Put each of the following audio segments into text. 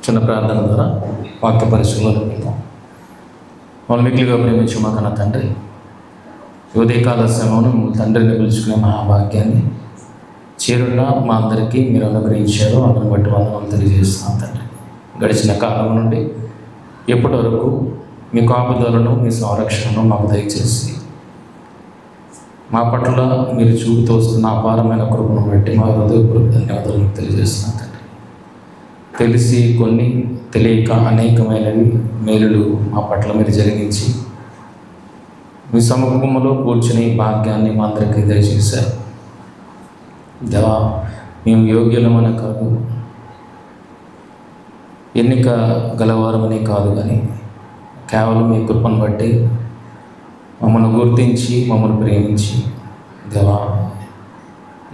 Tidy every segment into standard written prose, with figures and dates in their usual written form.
చిన్న ప్రార్థన ద్వారా వాక్య పరిశీలనలో వెళ్తాం. మిగిలిగా ప్రేమించు మా కన్న తండ్రి, ఉదయకాల సమయంలో తండ్రిని పిలుచుకునే మహాభాగ్యాన్ని చేరున్న మా అందరికీ మీరు అనుగ్రహించారు. అందుని బట్టి వందనాలు తెలియజేస్తున్నాం తండ్రి. గడిచిన కాలం నుండి ఎప్పటి వరకు మీ కాపుదలను, మీ సంరక్షణను మాకు దయచేసి మా పట్ల మీరు చూపుతూ వస్తున్న అపారమైన కృపను బట్టి మా హృదయపూర్వక ధన్యవాదాలు తెలియజేస్తున్నాం తండ్రి. తెలిసి కొన్ని, తెలియక అనేకమైనవి మేలులు మా పట్ల మీరు జరిగించి మీ సముఖంలో కూర్చుని భాగ్యాన్ని మా అందరికీ దయచేశారు. దేవా, మేము యోగ్యులమని కాదు, ఎన్నిక గలవారమని కాదు, కానీ కేవలం మీ కృపను బట్టి మమ్మల్ని గుర్తించి మమ్మల్ని ప్రేమించి దేవా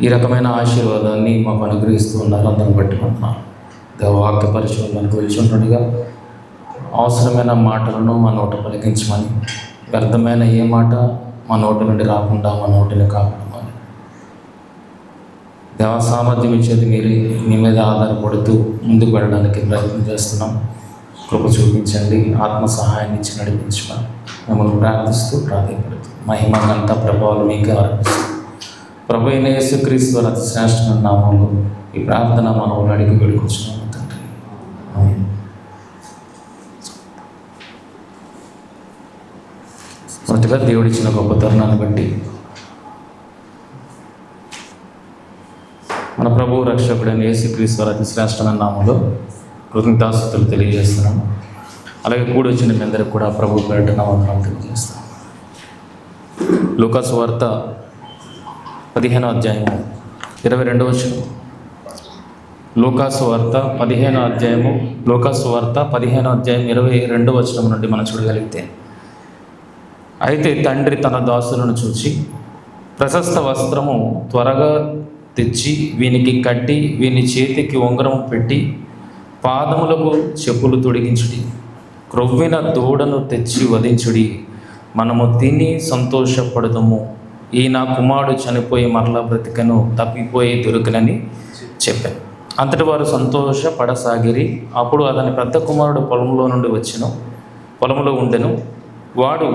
ఈ రకమైన ఆశీర్వాదాన్ని మాకు అనుగ్రహిస్తూ ఉన్నారు. అందరిని బట్టి ఉంటున్నాను. దేవ, వాక్య పరిశోధనకు వెళ్తుండగా అవసరమైన మాటలను మా నోట పలికించమని, వ్యర్థమైన ఏ మాట మా నోటి నుండి రాకుండా మా నోటిని కాపాడమని, దేవ సామర్థ్యం ఇచ్చేది మీరే, మీ మీద ఆధారపడుతూ ముందుకు వెళ్ళడానికి ప్రయత్నం చేస్తున్నాం. కృప చూపించండి, ఆత్మ సహాయాన్ని ఇచ్చి నడిపించమని మిమ్మల్ని ప్రార్థిస్తూ ప్రాధాన్యపడుతూ మహిమ ఘనత ప్రభావాలు మీకే అర్పిస్తూ ప్రభు అయిన యేసుక్రీస్తు వారి అతి శ్రేష్టమైన నామంలో ఈ ప్రార్థన మనం అడిగి వేడుకొచ్చున్నాము తండ్రి. ఆమేన్. మొదటిగా దేవుడిచ్చిన గొప్ప తరుణాన్ని బట్టి మన ప్రభువు రక్షకుడైన యేసుక్రీస్తు వారి అతి శ్రేష్టమైన నామంలో కృతజ్ఞతాస్తుతులు తెలియజేస్తున్నాను. అలాగే కూడి వచ్చిన మీ అందరికి కూడా ప్రభు పేరిట వందనాలు తెలియజేస్తాను. లూకా సువార్త 15వ అధ్యాయము 22వ వచనం. లూకా సువార్త 15వ అధ్యాయం 22వ వచనం నుండి మనం చూడగలిగితే, అయితే తండ్రి తన దాసులను చూచి ప్రశస్త వస్త్రము త్వరగా తెచ్చి వీనికి కట్టి వీని చేతికి ఉంగరము పెట్టి పాదములకు చెప్పులు తొడిగించుడి, క్రొవ్విన దూడను తెచ్చి వధించుడి, మనము తిని సంతోషపడదము, ఈ నా కుమారుడు చనిపోయి మరలా బ్రతికను, తప్పిపోయి దొరికనని చెప్పాను. అంతటి వారు సంతోషపడసాగిరి. అప్పుడు అతని పెద్ద కుమారుడు పొలములో ఉండెను. వాడు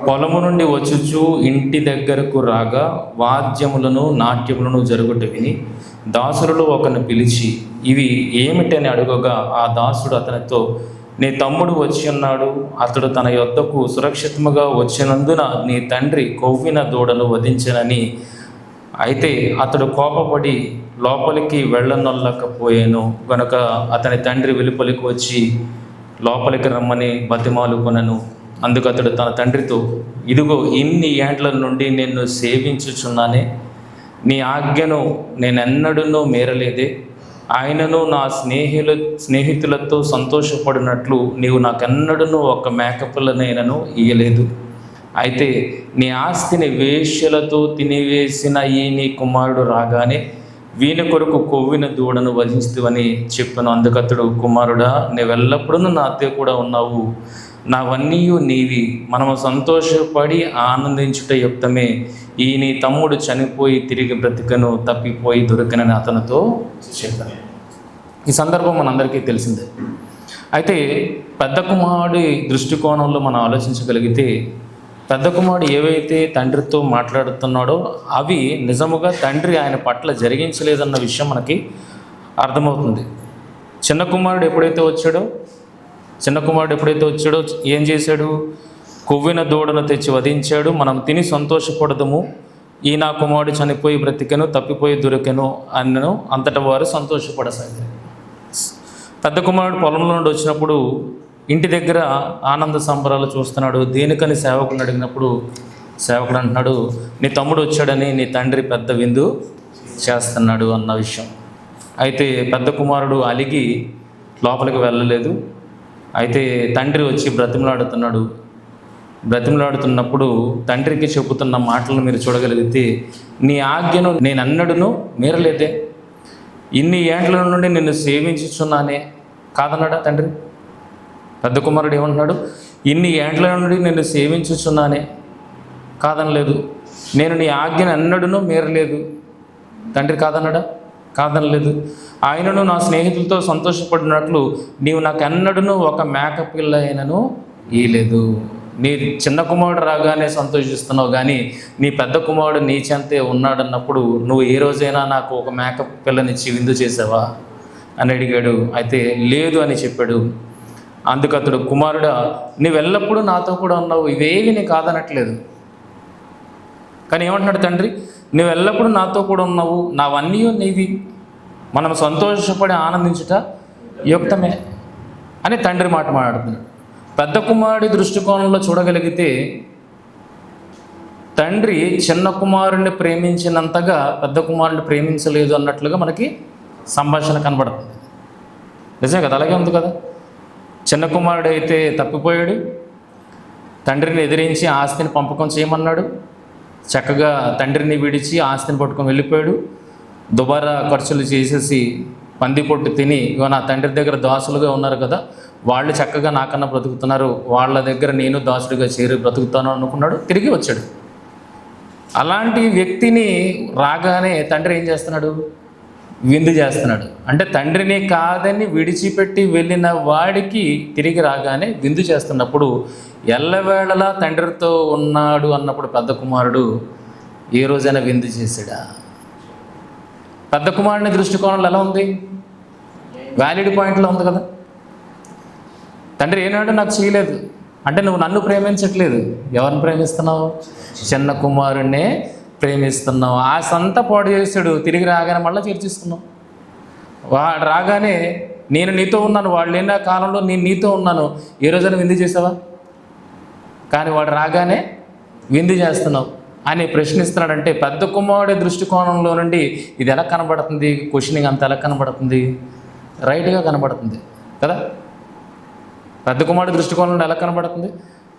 పొలము నుండి వచ్చుచు ఇంటి దగ్గరకు రాగా వాద్యములను నాట్యములను జరుగుట విని దాసులలో ఒకరిని పిలిచి ఇవి ఏమిటని అడుగగా, ఆ దాసుడు అతనితో, నీ తమ్ముడు వచ్చి ఉన్నాడు, అతడు తన యొద్దకు సురక్షితముగా వచ్చినందున నీ తండ్రి కొవ్విన దూడను వధించనని. అయితే అతడు కోపపడి లోపలికి వెళ్ళనొల్లకపోయాను గనుక అతని తండ్రి వెలుపలికి వచ్చి లోపలికి రమ్మని బతిమాలుకొనెను. అందుకు అతడు తన తండ్రితో, ఇదిగో ఇన్ని ఏండ్ల నుండి నిన్ను సేవించుచున్నానే, నీ ఆజ్ఞను నేనెన్నడూ మీరలేదే. ఆయనను నా స్నేహితులతో సంతోషపడినట్లు నీవు నాకెన్నడూ ఒక మేకపిల్లనైనను ఇయ్యలేదు. అయితే నీ ఆస్తిని వేశ్యలతో తినివేసిన ఈ నీ కుమారుడు రాగానే వీని కొరకు కొవ్విన దూడను వధించువని చెప్పాను. అందుకతడు, కుమారుడా, నీవెల్లప్పుడూ నాతో కూడా ఉన్నావు, నావన్నీ నీవి, మనము సంతోషపడి ఆనందించుట యుక్తమే. ఈ నీ తమ్ముడు చనిపోయి తిరిగి బ్రతికను, తప్పిపోయి దొరికనని అతనితో చెప్పాను. ఈ సందర్భం మనందరికీ తెలిసిందే. అయితే పెద్ద కుమారుడి దృష్టికోణంలో మనం ఆలోచించగలిగితే, పెద్ద కుమారుడు ఏవైతే తండ్రితో మాట్లాడుతున్నాడో అవి నిజముగా తండ్రి ఆయన పట్ల జరిగించలేదన్న విషయం మనకి అర్థమవుతుంది. చిన్న కుమారుడు ఎప్పుడైతే వచ్చాడో ఏం చేశాడు? కొవ్విన దూడను తెచ్చి వధించాడు, మనం తిని సంతోషపడదము, ఈ నా కుమారుడు చనిపోయి బ్రతికెను, తప్పిపోయి దొరికెను అన్నను. అంతటా వారు సంతోషపడసాగారు. పెద్ద కుమారుడు పొలంలో నుండి వచ్చినప్పుడు ఇంటి దగ్గర ఆనంద సంబరాలు చూస్తున్నాడు. దేనికని సేవకుని అడిగినప్పుడు సేవకుడు అంటున్నాడు, నీ తమ్ముడు వచ్చాడని నీ తండ్రి పెద్ద విందు చేస్తున్నాడు అన్న విషయం. అయితే పెద్ద కుమారుడు అలిగి లోపలికి వెళ్ళలేదు. అయితే తండ్రి వచ్చి బ్రతిమలాడుతున్నప్పుడు తండ్రికి చెబుతున్న మాటలను మీరు చూడగలిగితే, నీ ఆజ్ఞను నేనెన్నడూ మీరలేదే, ఇన్ని ఏండ్ల నుండి నిన్ను సేవించుచున్నానే కాదన్నాడా తండ్రి? పెద్ద కుమారుడు ఏమంటున్నాడు? ఇన్ని ఏండ్ల నుండి నిన్ను సేవించుచున్నానే కాదనలేదు, నేను నీ ఆజ్ఞను ఎన్నడూ మీరలేదు. తండ్రి కాదన్నాడా? కాదనలేదు. ఆయనను నా స్నేహితులతో సంతోషపడినట్లు నీవు నాకు ఎన్నడూ ఒక మేకపిల్ల అయినను ఇయ్యలేదు. నీ చిన్న కుమారుడు రాగానే సంతోషిస్తున్నావు, కానీ నీ పెద్ద కుమారుడు నీ చెంతే ఉన్నాడన్నప్పుడు నువ్వు ఏ రోజైనా నాకు ఒక మేక పిల్లనిచ్చి విందు చేసావా అని అడిగాడు. అయితే లేదు అని చెప్పాడు. అందుకు అతడు, కుమారుడా, నువ్వు ఎల్లప్పుడూ నాతో కూడా ఉన్నావు, ఇవేవి నీ కాదనట్లేదు. కానీ ఏమంటున్నాడు తండ్రి, నువ్వు ఎల్లప్పుడూ నాతో కూడా ఉన్నావు, నావన్నీ నీవి, మనం సంతోషపడి ఆనందించుట యుక్తమే అని తండ్రి మాట మాట్లాడుతున్నాడు. పెద్ద కుమారుడి దృష్టికోణంలో చూడగలిగితే తండ్రి చిన్న కుమారుడిని ప్రేమించినంతగా పెద్ద కుమారుడిని ప్రేమించలేదు అన్నట్లుగా మనకి సంభాషణ కనబడుతుంది. నిజమే కదా, అలాగే ఉంది కదా. చిన్న కుమారుడు అయితే తప్పిపోయాడు, తండ్రిని ఎదిరించి ఆస్తిని పంపకం చేయమన్నాడు, చక్కగా తండ్రిని విడిచి ఆస్తిని పట్టుకొని వెళ్ళిపోయాడు, దుబారా ఖర్చులు చేసేసి పంది పొట్టు తిని ఇగో నా తండ్రి దగ్గర దాసులుగా ఉన్నారు కదా, వాళ్ళు చక్కగా నాకన్నా బ్రతుకుతున్నారు, వాళ్ళ దగ్గర నేను దాసుడిగా చేరి బ్రతుకుతాను అనుకున్నాడు, తిరిగి వచ్చాడు. అలాంటి వ్యక్తిని రాగానే తండ్రి ఏం చేస్తున్నాడు, విందు చేస్తున్నాడు. అంటే తండ్రిని కాదని విడిచిపెట్టి వెళ్ళిన వాడికి తిరిగి రాగానే విందు చేస్తున్నప్పుడు ఎల్లవేళలా తండ్రితో ఉన్నాడు అన్నప్పుడు పెద్ద కుమారుడు ఏ రోజైనా విందు చేశాడా? పెద్ద కుమారుని దృష్టికోణంలో ఎలా ఉంది? వ్యాలిడ్ పాయింట్లో ఉంది కదా. తండ్రి ఏనాడు నాకు చేయలేదు అంటే నువ్వు నన్ను ప్రేమించట్లేదు, ఎవరిని ప్రేమిస్తున్నావు? చిన్న కుమారుణ్ణే ప్రేమిస్తున్నావు. ఆ సంత పాడు చేశాడు, తిరిగి రాగానే మళ్ళీ చేర్చేసుకున్నావు. వాడు రాగానే నేను నీతో ఉన్నాను, వాళ్ళు లేని కాలంలో నేను నీతో ఉన్నాను, ఏ రోజైనా విందు చేసావా? కానీ వాడు రాగానే విందు చేస్తున్నావు అని ప్రశ్నిస్తున్నాడంటే పెద్ద కుమారుడి దృష్టికోణంలో నుండి ఇది ఎలా కనబడుతుంది? క్వశ్చనింగ్ అంత ఎలా కనబడుతుంది? రైట్గా కనబడుతుంది కదా. పెద్ద కుమారుడి దృష్టికోణంలో ఎలా కనబడుతుంది?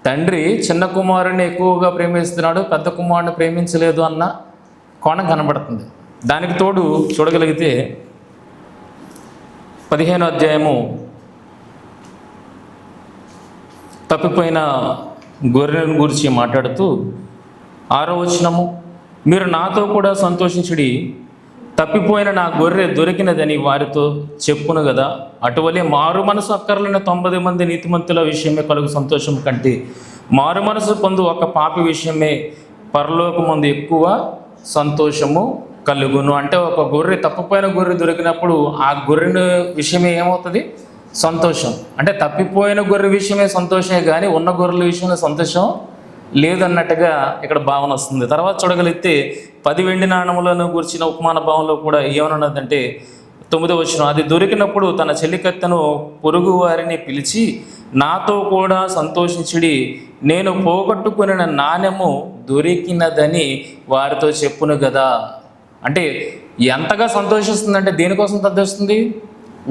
తండ్రి చిన్న కుమారుడిని ఎక్కువగా ప్రేమిస్తున్నాడు, పెద్ద కుమారుడిని ప్రేమించలేదు అన్న కోణం కనబడుతుంది. దానికి తోడు చూడగలిగితే 15వ అధ్యాయము తప్పిపోయిన గొర్రెలను గురించి మాట్లాడుతూ 6వ వచనము, మీరు నాతో కూడా సంతోషించుడి, తప్పిపోయిన నా గొర్రె దొరికినదని వారితో చెప్పును కదా. అటువలే మారు మనసు అక్కర్లేని 90 మంది నీతిమంతుల విషయమే కలుగు సంతోషం కంటే మారు మనసు పొందు ఒక పాపి విషయమే పరలోకమందు ఎక్కువ సంతోషము కలుగును. అంటే ఒక గొర్రె, తప్పిపోయిన గొర్రె దొరికినప్పుడు ఆ గొర్రెని విషయమే ఏమవుతుంది? సంతోషం. అంటే తప్పిపోయిన గొర్రె విషయమే సంతోషమే, కానీ ఉన్న గొర్రెల విషయంలో సంతోషం లేదన్నట్టుగా ఇక్కడ భావన వస్తుంది. తర్వాత చూడగలిగితే 10 వెండి నాణములను గురించిన ఉపమాన భావంలో కూడా ఏమన్నదంటే 9వ వచనం, అది దొరికినప్పుడు తన చెల్లికత్తెను పొరుగు వారిని పిలిచి నాతో కూడా సంతోషించుడి, నేను పోగొట్టుకున్న నాణెము దొరికినదని వారితో చెప్పును కదా. అంటే ఎంతగా సంతోషిస్తుందంటే దేనికోసం సంతోషిస్తుంది?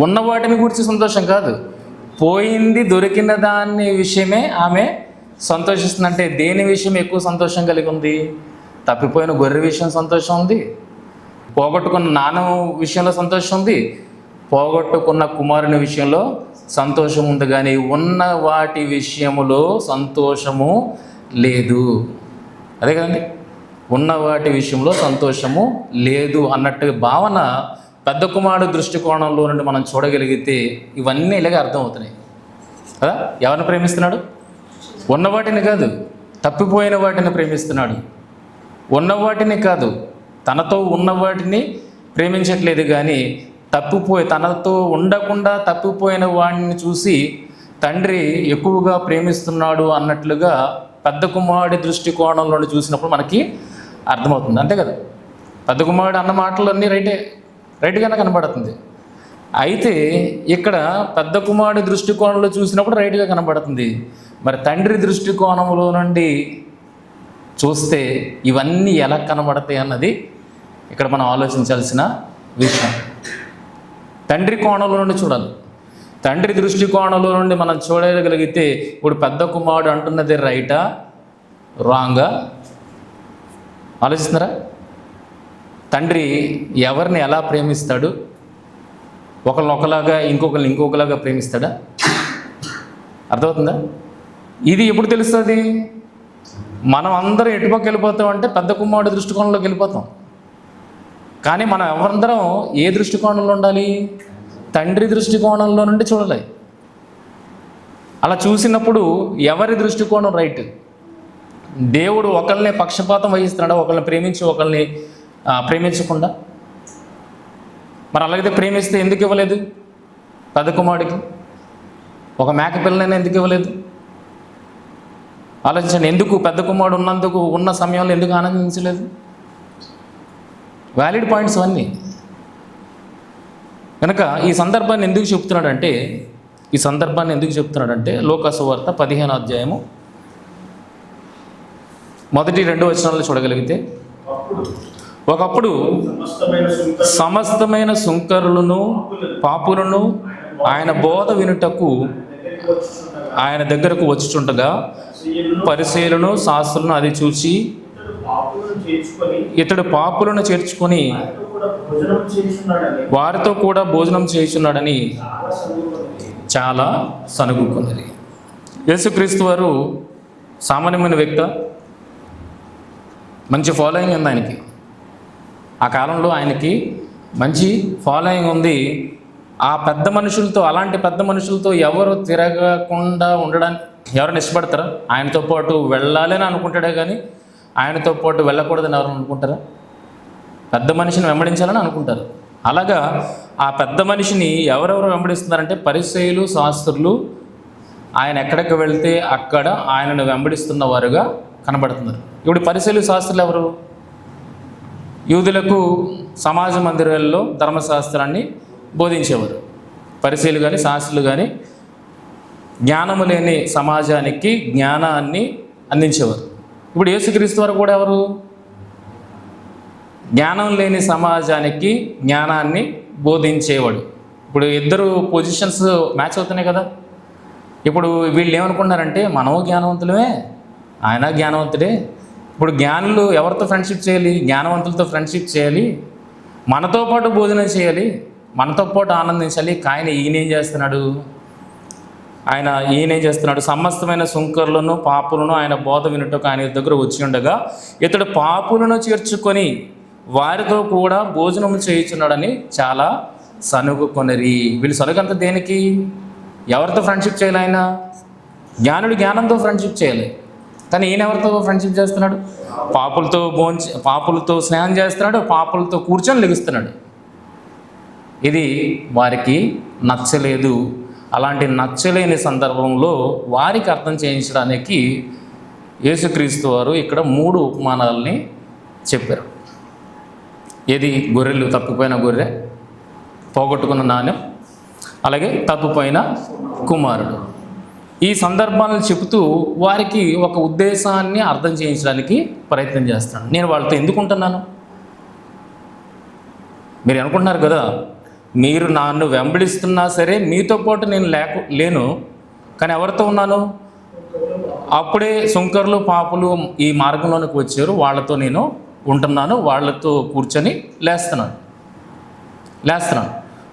ఉన్న వాటిని గురించి సంతోషం కాదు, పోయింది దొరికిన దాని విషయమే ఆమె సంతోషిస్తుందంటే దేని విషయం ఎక్కువ సంతోషం కలిగి ఉంది? తప్పిపోయిన గొర్రె విషయం సంతోషం ఉంది, పోగొట్టుకున్న నాణం విషయంలో సంతోషం ఉంది, పోగొట్టుకున్న కుమారుని విషయంలో సంతోషం ఉంది, కానీ ఉన్న వాటి విషయములో సంతోషము లేదు. అదే కదండి, ఉన్న వాటి విషయంలో సంతోషము లేదు అన్నట్టు భావన పెద్ద కుమారుడు దృష్టికోణంలో నుండి మనం చూడగలిగితే ఇవన్నీ ఇలాగే అర్థమవుతున్నాయి కదా. ఎవరిని ప్రేమిస్తున్నాడు? ఉన్న వాటిని కాదు, తప్పిపోయిన వాటిని ప్రేమిస్తున్నాడు. ఉన్న వాటిని కాదు, తనతో ఉన్న వాటిని ప్రేమించట్లేదు, కానీ తనతో ఉండకుండా తప్పిపోయిన వాడిని చూసి తండ్రి ఎక్కువగా ప్రేమిస్తున్నాడు అన్నట్లుగా పెద్ద కుమారుడి దృష్టికోణంలో చూసినప్పుడు మనకి అర్థమవుతుంది. అంతే కదా. పెద్ద కుమారుడు అన్న మాటలన్నీ రైట్గానే కనబడుతుంది. అయితే ఇక్కడ పెద్ద కుమారుడి దృష్టికోణంలో చూసినప్పుడు రైట్గా కనబడుతుంది. మరి తండ్రి దృష్టికోణంలో నుండి చూస్తే ఇవన్నీ ఎలా కనబడతాయి అన్నది ఇక్కడ మనం ఆలోచించాల్సిన విషయం. తండ్రి కోణంలో నుండి చూడాలి. తండ్రి దృష్టికోణంలో నుండి మనం చూడగలిగితే ఇప్పుడు పెద్ద కుమారుడు అంటున్నది రైటా రాంగా ఆలోచిస్తున్నారా? తండ్రి ఎవరిని ఎలా ప్రేమిస్తాడు? ఒకరిని ఒకలాగా ఇంకొకలాగా ప్రేమిస్తాడా? అర్థమవుతుందా? ఇది ఎప్పుడు తెలుస్తుంది? మనం అందరం ఎటుపక్క వెళ్ళిపోతాం అంటే పెద్ద కుమారుడు దృష్టికోణంలోకి వెళ్ళిపోతాం. కానీ మనం ఎవరందరం ఏ దృష్టికోణంలో ఉండాలి? తండ్రి దృష్టికోణంలో నుండి చూడాలి. అలా చూసినప్పుడు ఎవరి దృష్టికోణం రైట్? దేవుడు ఒకళ్ళని పక్షపాతం వహిస్తున్నాడా? ఒకళ్ళని ప్రేమించి ఒకళ్ళని ప్రేమించకుండా? మరి అలాగైతే ప్రేమిస్తే ఎందుకు ఇవ్వలేదు పెద్ద కుమారుడికి? ఒక మేక పిల్లనైనా ఎందుకు ఇవ్వలేదు? ఆలోచించండి. ఎందుకు పెద్ద కుమారుడు ఉన్న సమయంలో ఎందుకు ఆనందించలేదు? వ్యాలిడ్ పాయింట్స్ అవన్నీ. కనుక ఈ సందర్భాన్ని ఎందుకు చెప్తున్నాడంటే లోకాసు వార్త 15వ అధ్యాయము 1-2 వచనాలను చూడగలిగితే, ఒకప్పుడు సమస్తమైన సుంకరులను పాపులను ఆయన బోధ వినుటకు ఆయన దగ్గరకు వచ్చుచుండగా పరిసయ్యులను శాస్త్రులను అది చూసి ఇతడు పాపులను చేర్చుకొని వారితో కూడా భోజనం చేయుచున్నాడని చాలా సనుగుకున్నది. యేసుక్రీస్తు వారు సామాన్యమైన వ్యక్తి, మంచి ఫాలోయింగ్ ఉంది ఆయనకి. ఆ కాలంలో ఆయనకి మంచి ఫాలోయింగ్ ఉంది. ఆ పెద్ద మనుషులతో, అలాంటి పెద్ద మనుషులతో ఎవరు తిరగకుండా ఉండడానికి ఎవరైనా ఇష్టపడతారా? ఆయనతో పాటు వెళ్ళాలని అనుకుంటాడే కానీ ఆయనతో పాటు వెళ్ళకూడదని ఎవరు అనుకుంటారా? పెద్ద మనిషిని వెంబడించాలని అనుకుంటారు. అలాగా ఆ పెద్ద మనిషిని ఎవరెవరు వెంబడిస్తున్నారంటే పరిసయ్యులు, శాస్త్రులు. ఆయన ఎక్కడికి వెళ్తే అక్కడ ఆయనను వెంబడిస్తున్న వారుగా కనబడుతున్నారు. ఇప్పుడు పరిసయ్యులు, శాస్త్రులు ఎవరు? యూదులకు సమాజ మందిరాల్లో ధర్మశాస్త్రాన్ని బోధించేవారు. పరిసయ్యులు కానీ శాస్త్రులు కానీ జ్ఞానము లేని సమాజానికి జ్ఞానాన్ని అందించేవారు. ఇప్పుడు యేసుక్రీస్తు వారు కూడా ఎవరు? జ్ఞానం లేని సమాజానికి జ్ఞానాన్ని బోధించేవాడు. ఇప్పుడు ఇద్దరు పొజిషన్స్ మ్యాచ్ అవుతున్నాయి కదా. ఇప్పుడు వీళ్ళు ఏమనుకుంటున్నారంటే మనము జ్ఞానవంతులమే, ఆయన జ్ఞానవంతుడే. ఇప్పుడు జ్ఞానులు ఎవరితో ఫ్రెండ్షిప్ చేయాలి? జ్ఞానవంతులతో ఫ్రెండ్షిప్ చేయాలి, మనతో పాటు భోజనం చేయాలి, మనతో పాటు ఆనందించాలి. ఆయన ఈయనేం చేస్తున్నాడు? సమస్తమైన సుంకరులను పాపులను ఆయన బోధ వినుటకు ఆయన దగ్గర వచ్చి ఉండగా ఇతడు పాపులను చేర్చుకొని వారితో కూడా భోజనం చేయుచున్నాడని చాలా సనుగుకొనిరి. వీళ్ళు సనుగంత దేనికి? ఎవరితో ఫ్రెండ్షిప్ చేయాలి? ఆయన జ్ఞానుడు జ్ఞానంతో ఫ్రెండ్షిప్ చేయాలి. కానీ ఈయన ఎవరితో ఫ్రెండ్షిప్ చేస్తున్నాడు? పాపులతో స్నేహం చేస్తున్నాడు, పాపులతో కూర్చొని లెగుస్తున్నాడు. ఇది వారికి నచ్చలేదు. అలాంటి నచ్చలేని సందర్భంలో వారికి అర్థం చేయించడానికి యేసుక్రీస్తు వారు ఇక్కడ 3 ఉపమానాలని చెప్పారు. ఏది? గొర్రెలు, తప్పిపోయిన గొర్రె, పోగొట్టుకున్న నాణ్యం, అలాగే తప్పిపోయిన కుమారుడు. ఈ సందర్భాలను చెబుతూ వారికి ఒక ఉద్దేశాన్ని అర్థం చేయించడానికి ప్రయత్నం చేస్తున్నాను. నేను వాళ్ళతో ఎందుకు ఉంటున్నాను? మీరు అనుకుంటున్నారు కదా, మీరు నన్ను వెంబడిస్తున్నా సరే మీతో పాటు నేను లేను, కానీ ఎవరితో ఉన్నాను? అప్పుడే సుంకరులు, పాపులు ఈ మార్గంలోనికి వచ్చారు, వాళ్ళతో నేను ఉంటున్నాను, వాళ్ళతో కూర్చొని లేస్తున్నాను.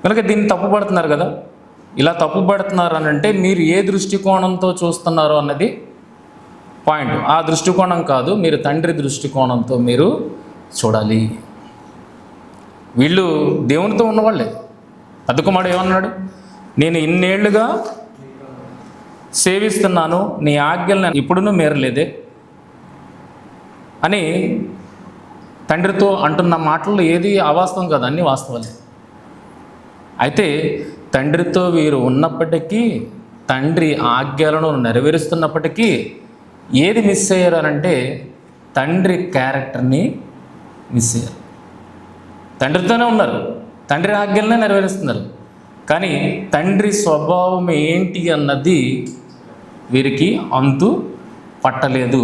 కనుక దీన్ని తప్పుపడుతున్నారు కదా. ఇలా తప్పుపడుతున్నారు అని అంటే మీరు ఏ దృష్టికోణంతో చూస్తున్నారో అన్నది పాయింట్. ఆ దృష్టికోణం కాదు, మీరు తండ్రి దృష్టికోణంతో మీరు చూడాలి. వీళ్ళు దేవునితో ఉన్నవాళ్ళే. పెద్ద కుమారుడు ఏమన్నాడు? నేను ఇన్నేళ్లుగా సేవిస్తున్నాను, నీ ఆజ్ఞలను ఇప్పుడునూ మీరలేదే అని తండ్రితో అంటున్న మాటల్లో ఏది అవాస్తవం కాదు, అన్నీ వాస్తవాలే. అయితే తండ్రితో వీరు ఉన్నప్పటికీ, తండ్రి ఆజ్ఞలను నెరవేరుస్తున్నప్పటికీ ఏది మిస్ అయ్యారు అనంటే తండ్రి క్యారెక్టర్ని మిస్ అయ్యారు. తండ్రితోనే ఉన్నారు, తండ్రి ఆజ్ఞలనే నెరవేరుస్తున్నారు, కానీ తండ్రి స్వభావం ఏంటి అన్నది వీరికి అంతు పట్టలేదు.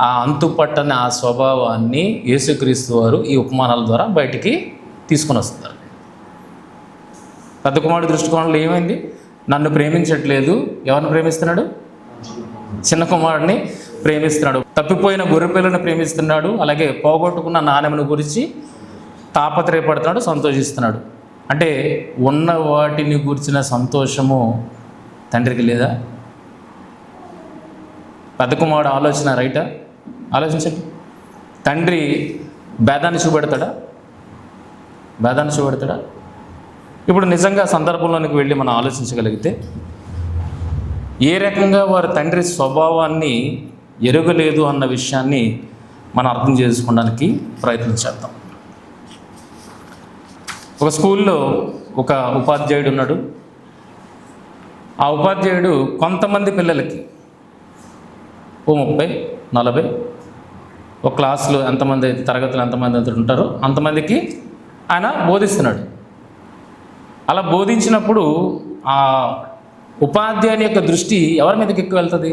ఆ అంతు పట్టని ఆ స్వభావాన్ని యేసుక్రీస్తు వారు ఈ ఉపమానాల ద్వారా బయటికి తీసుకొని వస్తున్నారు. పెద్ద కుమారుడు దృష్టికోణంలో ఏమైంది? నన్ను ప్రేమించట్లేదు. ఎవరిని ప్రేమిస్తున్నాడు? చిన్న కుమారుడిని ప్రేమిస్తున్నాడు. తప్పిపోయిన గొర్రెపిల్లను ప్రేమిస్తున్నాడు. అలాగే పోగొట్టుకున్న నాణెమును గురించి తాపత్రయపడుతున్నాడు, సంతోషిస్తున్నాడు. అంటే ఉన్న వాటిని గురించిన సంతోషము తండ్రికి లేదా? పెద్ద కుమారుడు ఆలోచన రైటా? ఆలోచించండి. తండ్రి భేదాన్ని చూపెడతాడా? భేదాన్ని చూపెడతాడా? ఇప్పుడు నిజంగా సందర్భంలోనికి వెళ్ళి మనం ఆలోచించగలిగితే ఏ రకంగా వారి తండ్రి స్వభావాన్ని ఎరుగలేదు అన్న విషయాన్ని మనం అర్థం చేసుకోవడానికి ప్రయత్నం చేద్దాం. ఒక స్కూల్లో ఒక ఉపాధ్యాయుడు ఉన్నాడు. ఆ ఉపాధ్యాయుడు కొంతమంది పిల్లలకి 30-40 ఒక క్లాసులో ఎంతమంది అయితే తరగతులు ఎంతమంది అయితే ఉంటారో అంతమందికి ఆయన బోధిస్తున్నాడు. అలా బోధించినప్పుడు ఆ ఉపాధ్యాయుని యొక్క దృష్టి ఎవరి మీదకి ఎక్కువ వెళ్తుంది?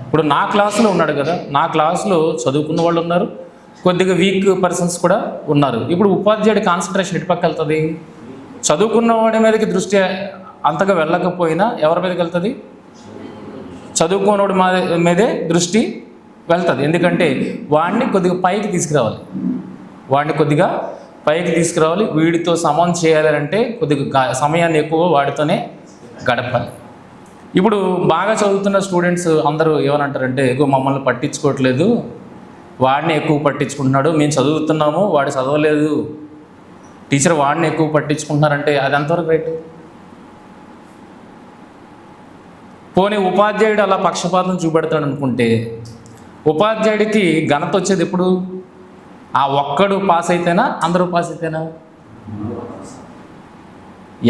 ఇప్పుడు నా క్లాసులో ఉన్నాడు కదా, నా క్లాసులో చదువుకున్న వాళ్ళు ఉన్నారు, కొద్దిగా వీక్ పర్సన్స్ కూడా ఉన్నారు. ఇప్పుడు ఉపాధ్యాయుడి కాన్సన్ట్రేషన్ ఎటుపక్క వెళ్తుంది? చదువుకున్న వాడి మీదకి దృష్టి అంతగా వెళ్ళకపోయినా ఎవరి మీదకి వెళ్తుంది? చదువుకున్నవాడి మీదే దృష్టి వెళ్తుంది. ఎందుకంటే వాడిని కొద్దిగా పైకి తీసుకురావాలి, వీడితో సమం చేయాలంటే కొద్దిగా సమయాన్ని ఎక్కువ వాడితోనే గడపాలి. ఇప్పుడు బాగా చదువుతున్న స్టూడెంట్స్ అందరూ ఏమనంటారంటే, ఎక్కువ మమ్మల్ని పట్టించుకోవట్లేదు, వాడిని ఎక్కువ పట్టించుకుంటున్నాడు, మేము చదువుతున్నాము వాడు చదవలేదు, టీచర్ వాడిని ఎక్కువ పట్టించుకుంటున్నారంటే అది ఎంతవరకు రైట్? పోనీ ఉపాధ్యాయుడు అలా పక్షపాతం చూపెడతాడు అనుకుంటే, ఉపాధ్యాయుడికి ఘనత వచ్చేది ఎప్పుడు? ఆ ఒక్కడు పాస్ అయితేనా, అందరూ పాస్ అయితేనా?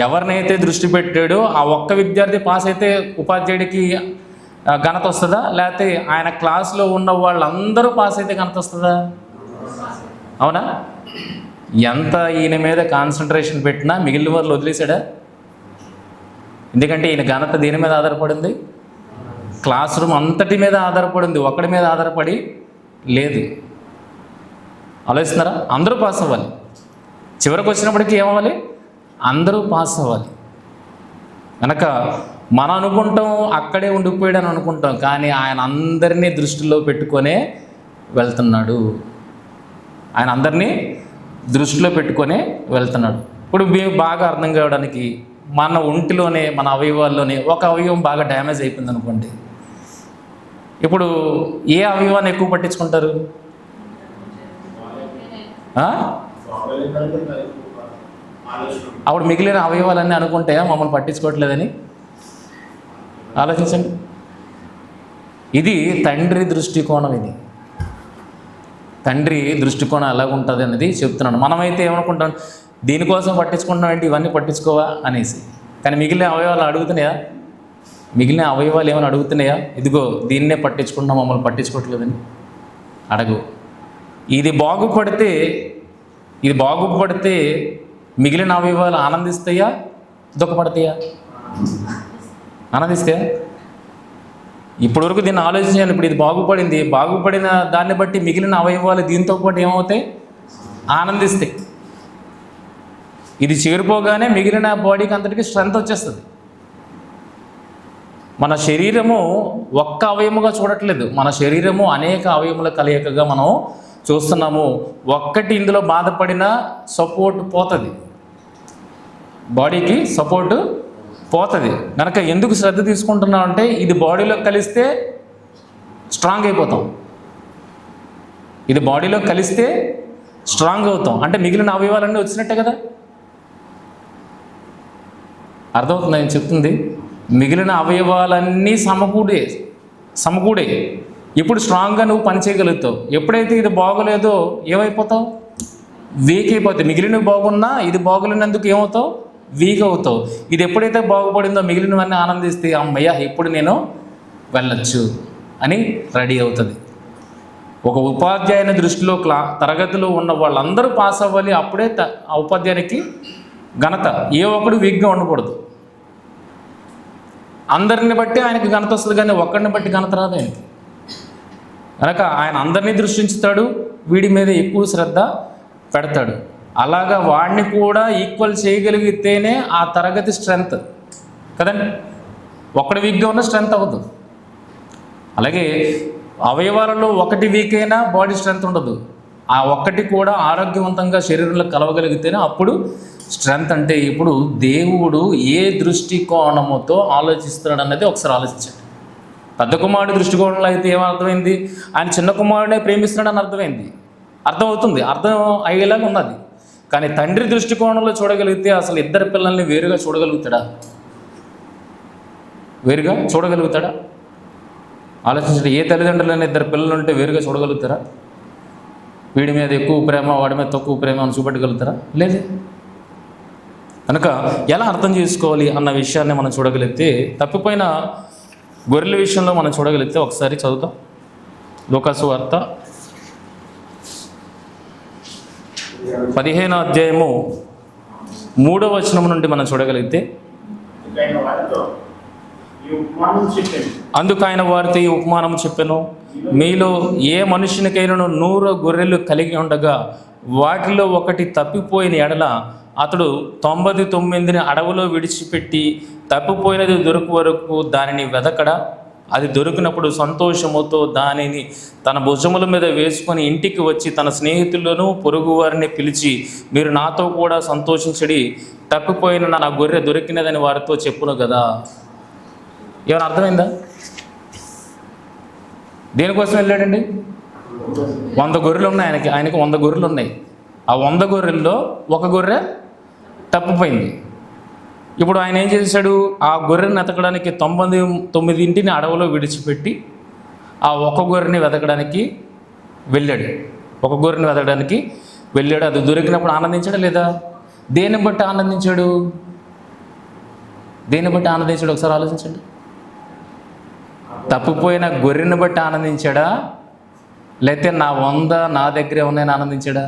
ఎవరినైతే దృష్టి పెట్టాడో ఆ ఒక్క విద్యార్థి పాస్ అయితే ఉపాధ్యాయుడికి ఘనత వస్తుందా? లేకపోతే ఆయన క్లాస్లో ఉన్న వాళ్ళందరూ పాస్ అయితే ఘనత వస్తుందా? అవునా? ఎంత ఈయన మీద కాన్సన్ట్రేషన్ పెట్టినా మిగిలిన వాళ్ళు వదిలేశాడా? ఎందుకంటే ఈయన ఘనత దేని మీద ఆధారపడింది? క్లాస్ రూమ్ అంతటి మీద ఆధారపడింది, ఒక్కడి మీద ఆధారపడి లేదు. ఆలోచిస్తున్నారా? అందరూ పాస్ అవ్వాలి. చివరికి వచ్చినప్పటికీ ఏమవ్వాలి? అందరూ పాస్ అవ్వాలి. కనుక మనం అనుకుంటాం అక్కడే ఉండిపోయాడని అనుకుంటాం, కానీ ఆయన అందరినీ దృష్టిలో పెట్టుకొనే వెళ్తున్నాడు. ఇప్పుడు మేము బాగా అర్థం కావడానికి, మన ఒంటిలోనే, మన అవయవాల్లోనే ఒక అవయవం బాగా డ్యామేజ్ అయిపోయింది అనుకోండి. ఇప్పుడు ఏ అవయవాన్ని ఎక్కువ పట్టించుకుంటారు? అప్పుడు మిగిలిన అవయవాలన్నీ అనుకుంటే మమ్మల్ని పట్టించుకోవట్లేదని ఆలోచించండి. ఇది తండ్రి దృష్టికోణం. ఇది తండ్రి దృష్టికోణం ఎలాగుంటుంది అనేది చెప్తున్నాను. మనమైతే ఏమనుకుంటాం, దీనికోసం పట్టించుకుంటున్నాం ఏంటి, ఇవన్నీ పట్టించుకోవా అనేసి. కానీ మిగిలిన అవయవాలు అడుగుతున్నాయా? ఏమైనా అడుగుతున్నాయా? ఇదిగో దీన్నే పట్టించుకుంటున్నాం, మమ్మల్ని పట్టించుకోవట్లేదని అడగు. ఇది బాగుపడితే మిగిలిన అవయవాలు ఆనందిస్తాయా, దుఃఖపడతాయా? ఆనందిస్తాయా? ఇప్పటివరకు దీన్ని ఆలోచించాను. ఇప్పుడు ఇది బాగుపడిన దాన్ని బట్టి మిగిలిన అవయవాలు దీంతో పాటు ఏమవుతాయి? ఆనందిస్తాయి. ఇది చేరిపోగానే మిగిలిన బాడీకి అంతటికి స్ట్రెంత్ వచ్చేస్తుంది. మన శరీరము ఒక్క అవయముగా చూడట్లేదు, మన శరీరము అనేక అవయముల కలయికగా మనం చూస్తున్నాము. ఒక్కటి ఇందులో బాధపడిన సపోర్ట్ పోతుంది, బాడీకి సపోర్ట్ పోతుంది. కనుక ఎందుకు శ్రద్ధ తీసుకుంటున్నాం అంటే, ఇది బాడీలో కలిస్తే స్ట్రాంగ్ అయిపోతాం, అంటే మిగిలిన అవయవాలన్నీ వచ్చినట్టే కదా. అర్థమవుతుంది నేను చెప్తుంది? మిగిలిన అవయవాలన్నీ సమకూడే ఇప్పుడు స్ట్రాంగ్గా నువ్వు పని చేయగలుగుతావు. ఎప్పుడైతే ఇది బాగోలేదో ఏమైపోతావు? వీక్ అయిపోతావు. మిగిలినవి బాగున్నా ఇది బాగోలేనందుకు ఏమవుతావు? వీక్ అవుతావు. ఇది ఎప్పుడైతే బాగుపడిందో మిగిలినవన్నీ ఆనందిస్తే, అమ్మయ్య ఇప్పుడు నేను వెళ్ళొచ్చు అని రెడీ అవుతుంది. ఒక ఉపాధ్యాయుని దృష్టిలో తరగతిలో ఉన్న వాళ్ళందరూ పాస్ అవ్వాలి, అప్పుడే ఆ ఉపాధ్యాయునికి ఘనత. ఏ ఒక్కడు వీక్గా ఉండకూడదు. అందరిని బట్టి ఆయనకి ఘనత వస్తుంది, కానీ ఒక్కడిని బట్టి ఘనత రాదు ఆయనకి. కనుక ఆయన అందరినీ దృష్టించుతాడు, వీడి మీద ఎక్కువ శ్రద్ధ పెడతాడు. అలాగా వాడిని కూడా ఈక్వల్ చేయగలిగితేనే ఆ తరగతి స్ట్రెంగ్త్ కదండి. ఒకటి వీక్గా ఉన్న స్ట్రెంగ్త్ అవ్వదు. అలాగే అవయవాలలో ఒకటి వీక్ అయినా బాడీ స్ట్రెంగ్త్ ఉండదు. ఆ ఒక్కటి కూడా ఆరోగ్యవంతంగా శరీరంలో కలవగలిగితేనే అప్పుడు స్ట్రెంగ్త్. అంటే ఇప్పుడు దేవుడు ఏ దృష్టికోణముతో ఆలోచిస్తున్నాడు అన్నది ఒకసారి ఆలోచించండి. పెద్ద కుమారుడి దృష్టికోణంలో అయితే ఏమర్థమైంది, ఆయన చిన్న కుమారుడే ప్రేమిస్తున్నాడు అని అర్థమైంది, అర్థమవుతుంది, అర్థం అయ్యేలాగా ఉన్నది. కానీ తండ్రి దృష్టికోణంలో చూడగలిగితే అసలు ఇద్దరు పిల్లల్ని వేరుగా చూడగలుగుతాడా? వేరుగా చూడగలుగుతాడా? ఆలోచించండి. ఏ తల్లిదండ్రులైనా ఇద్దరు పిల్లలు ఉంటే వేరుగా చూడగలుగుతారా? వీడి మీద ఎక్కువ ప్రేమ, వాడి మీద తక్కువ ప్రేమ అని చూపెట్టగలుగుతారా? లేదు. కనుక ఎలా అర్థం చేసుకోవాలి అన్న విషయాన్ని మనం చూడగలిగితే, తప్పిపోయిన గొర్రెల విషయంలో మనం చూడగలిగితే ఒకసారి చదువుతాం. లూకాసు వార్త 15వ అధ్యాయము 3వ వచనం నుండి మనం చూడగలిగితే, అందుకు ఆయన వారితో ఈ ఉపమానం చెప్పెను, మీలో ఏ మనుషునికైనా 100 గొర్రెలు కలిగి ఉండగా వాటిలో ఒకటి తప్పిపోయిన ఎడల అతడు 99ని అడవిలో విడిచిపెట్టి తప్పిపోయినది దొరకు వరకు దానిని వెదకడా? అది దొరికినప్పుడు సంతోషముతో దానిని తన భుజముల మీద వేసుకొని ఇంటికి వచ్చి తన స్నేహితులను పొరుగు వారిని పిలిచి, మీరు నాతో కూడా సంతోషించడి, తప్పిపోయిన నా గొర్రె దొరికినదని వారితో చెప్పును కదా. ఏమైనా అర్థమైందా? దేనికోసం వెళ్ళాడండి? 100 గొర్రెలు ఉన్నాయి ఆయనకి 100 గొర్రెలు ఉన్నాయి. ఆ 100 గొర్రెల్లో ఒక గొర్రె తప్పిపోయింది. ఇప్పుడు ఆయన ఏం చేశాడు? ఆ గొర్రెని వెతకడానికి 99ని అడవిలో విడిచిపెట్టి ఆ ఒక గొర్రెని వెతకడానికి వెళ్ళాడు. ఒక గొర్రెని వెతకడానికి వెళ్ళాడు. అది దొరికినప్పుడు ఆనందించాడా లేదా? దేన్ని బట్టి ఆనందించాడు? దేన్ని బట్టి ఆనందించాడు? ఒకసారి ఆలోచించండి. తప్పిపోయిన గొర్రెని బట్టి ఆనందించాడా, లేకపోతే నా 100 నా దగ్గరే ఉన్నాయని ఆనందించాడా?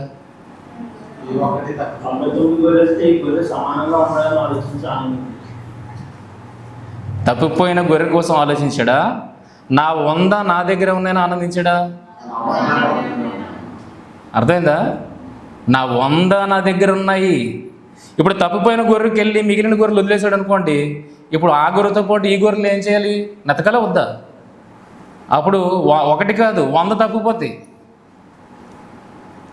తప్పిపోయిన గొర్రె కోసం ఆలోచించాడా, నా 100 నా దగ్గర ఉన్నాయని ఆనందించాడా? అర్థమైందా? నా 100 నా దగ్గర ఉన్నాయి. ఇప్పుడు తప్పిపోయిన గొర్రెకి వెళ్ళి మిగిలిన గొర్రెలు వదిలేశాడు అనుకోండి, ఇప్పుడు ఆ గొర్రెతో పాటు ఈ గొర్రెలు ఏం చేయాలి? నెతకాలా వద్దా? అప్పుడు ఒకటి కాదు 100 తప్పిపోతాయి.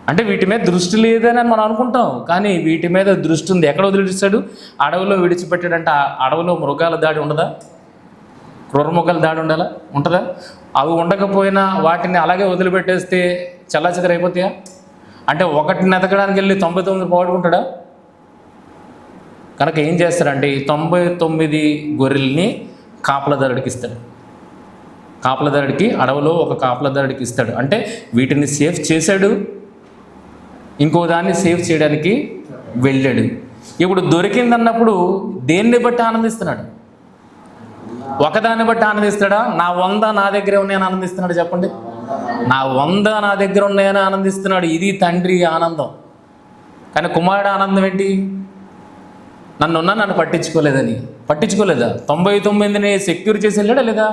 అంటే వీటి మీద దృష్టి లేదని మనం అనుకుంటాం, కానీ వీటి మీద దృష్టి ఉంది. ఎక్కడ వదిలిస్తాడు? అడవిలో విడిచిపెట్టాడంటే ఆ అడవిలో మృగాల దాడి ఉండదా? క్రూర మృగాల దాడి ఉంటుందా? అవి ఉండకపోయినా వాటిని అలాగే వదిలిపెట్టేస్తే చల్లాచెదరైపోతాయా? అంటే ఒకటిని ఎతకడానికి వెళ్ళి 99 పోగొట్టుకుంటాడా? కనుక ఏం చేస్తారంటే ఈ 99 గొర్రెల్ని కాపలదారుడికి ఇస్తాడు. కాపలదారుడికి, అడవిలో ఒక కాపలదారుడికి ఇస్తాడు. అంటే వీటిని సేఫ్ చేశాడు, ఇంకో దాన్ని సేఫ్ చేయడానికి వెళ్ళాడు. ఇప్పుడు దొరికిందన్నప్పుడు దేన్ని బట్టి ఆనందిస్తున్నాడు? ఒకదాన్ని బట్టి ఆనందిస్తాడా? నా 100 నా దగ్గరే ఉన్నాయని ఆనందిస్తున్నాడు? చెప్పండి. నా 100 నా దగ్గర ఉన్నాయని ఆనందిస్తున్నాడు. ఇది తండ్రి ఆనందం. కానీ కుమారుడు ఆనందం ఏంటి? నన్ను పట్టించుకోలేదని. పట్టించుకోలేదా? 99ని సెక్యూర్ చేసి వెళ్ళాడా లేదా?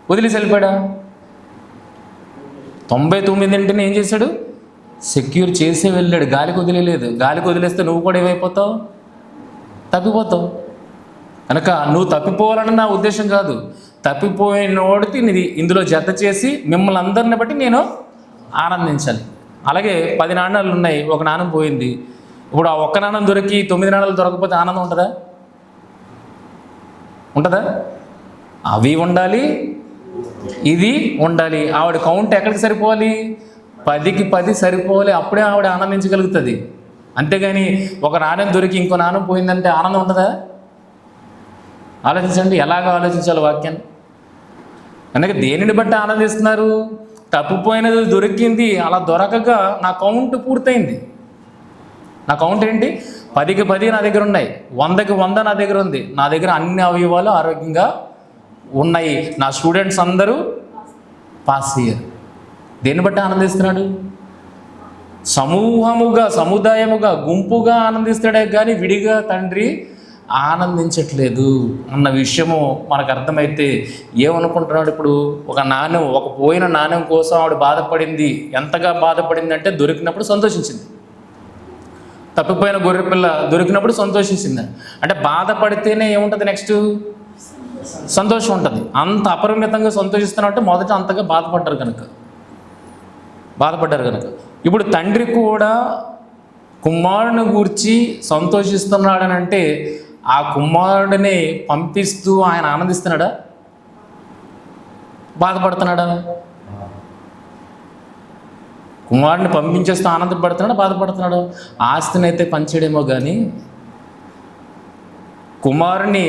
వదిలేసి వెళ్ళిపోయాడా? 99ని ఏం చేశాడు? సెక్యూర్ చేసి వెళ్ళాడు. గాలికి వదిలేదు. గాలికి వదిలేస్తే నువ్వు కూడా ఏమైపోతావు? తప్పిపోతావు. కనుక నువ్వు తప్పిపోవాలని నా ఉద్దేశం కాదు. తప్పిపోయినోడికి నీది ఇందులో జత చేసి మిమ్మల్ని అందరిని బట్టి నేను ఆనందించాలి. అలాగే 10 నాణాలు ఉన్నాయి, ఒక నాణం పోయింది. ఇప్పుడు ఆ ఒక్క నాణం దొరికి 9 నాణాలు దొరకకపోతే ఆనందం ఉంటుందా? ఉంటుందా? అవి ఉండాలి, ఇది ఉండాలి. ఆవిడ కౌంట్ ఎక్కడికి సరిపోవాలి? 10కి 10 సరిపోవాలి. అప్పుడే ఆవిడ ఆనందించగలుగుతుంది. అంతేగాని ఒక నాణ్యం దొరికి ఇంకో నాణ్యం పోయిందంటే ఆనందం ఉంటుందా? ఆలోచించండి. ఎలాగ ఆలోచించాలి వాక్యాన్ని? అందుకే దేనిని బట్టి ఆనందిస్తున్నారు? తప్పిపోయినది దొరికింది, అలా దొరకక నా కౌంట్ పూర్తయింది. నా కౌంట్ ఏంటి? 10కి 10 నా దగ్గర ఉన్నాయి, 100కి 100 నా దగ్గర ఉంది. నా దగ్గర అన్ని అవయవాలు ఆరోగ్యంగా ఉన్నాయి. నా స్టూడెంట్స్ అందరూ పాస్ అయ్యారు. దేన్ని బట్టి ఆనందిస్తున్నాడు? సమూహముగా, సముదాయముగా, గుంపుగా ఆనందిస్తాడే కానీ విడిగా తండ్రి ఆనందించట్లేదు అన్న విషయము మనకు అర్థమైతే ఏమనుకుంటున్నాడు? ఇప్పుడు ఒక నాణ్యం, ఒక పోయిన నాణ్యం కోసం ఆవిడ బాధపడింది. ఎంతగా బాధపడింది అంటే దొరికినప్పుడు సంతోషించింది. తప్పిపోయిన గొర్రెపిల్ల దొరికినప్పుడు సంతోషించింది. అంటే బాధపడితేనే ఏముంటుంది? నెక్స్ట్ సంతోషం ఉంటుంది. అంత అపరిమితంగా సంతోషిస్తున్నట్టు మొదట అంతగా బాధపడ్డారు కనుక. ఇప్పుడు తండ్రి కూడా కుమారుని గూర్చి సంతోషిస్తున్నాడనంటే ఆ కుమారుడిని పంపిస్తూ ఆయన ఆనందిస్తున్నాడా? బాధపడుతున్నాడా? కుమారుని పంపించేస్తూ ఆనందపడుతున్నాడా, బాధపడుతున్నాడు? ఆస్తిని అయితే పంచాడేమో కానీ, కుమారుని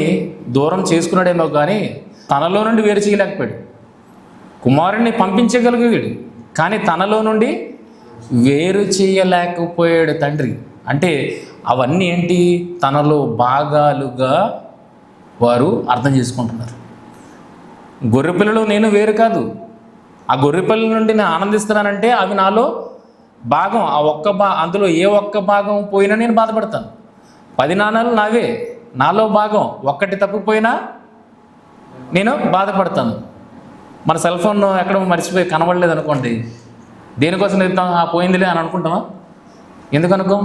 దూరం చేసుకున్నాడేమో కానీ తనలో నుండి వేరు చేయలేకపోయాడు. కుమారుణ్ణి పంపించగలిగాడు కానీ తనలో నుండి వేరు చేయలేకపోయాడు తండ్రి. అంటే అవన్నీ ఏంటి? తనలో భాగాలుగా వారు అర్థం చేసుకుంటున్నారు. గొర్రెపిల్లలు నేను వేరు కాదు, ఆ గొర్రెపిల్లల నుండి నేను ఆనందిస్తున్నానంటే అవి నాలో భాగం. ఆ అందులో ఏ ఒక్క భాగం పోయినా నేను బాధపడతాను. 10 నాణాలు నావే, నాలో భాగం ఒక్కటి తప్పిపోయినా నేను బాధపడతాను. మన సెల్ ఫోన్ ఎక్కడ మర్చిపోయి కనబడలేదు అనుకోండి, దేనికోసం ఎత్తాం, పోయిందిలే అని అనుకుంటామా? ఎందుకు అనుకోం?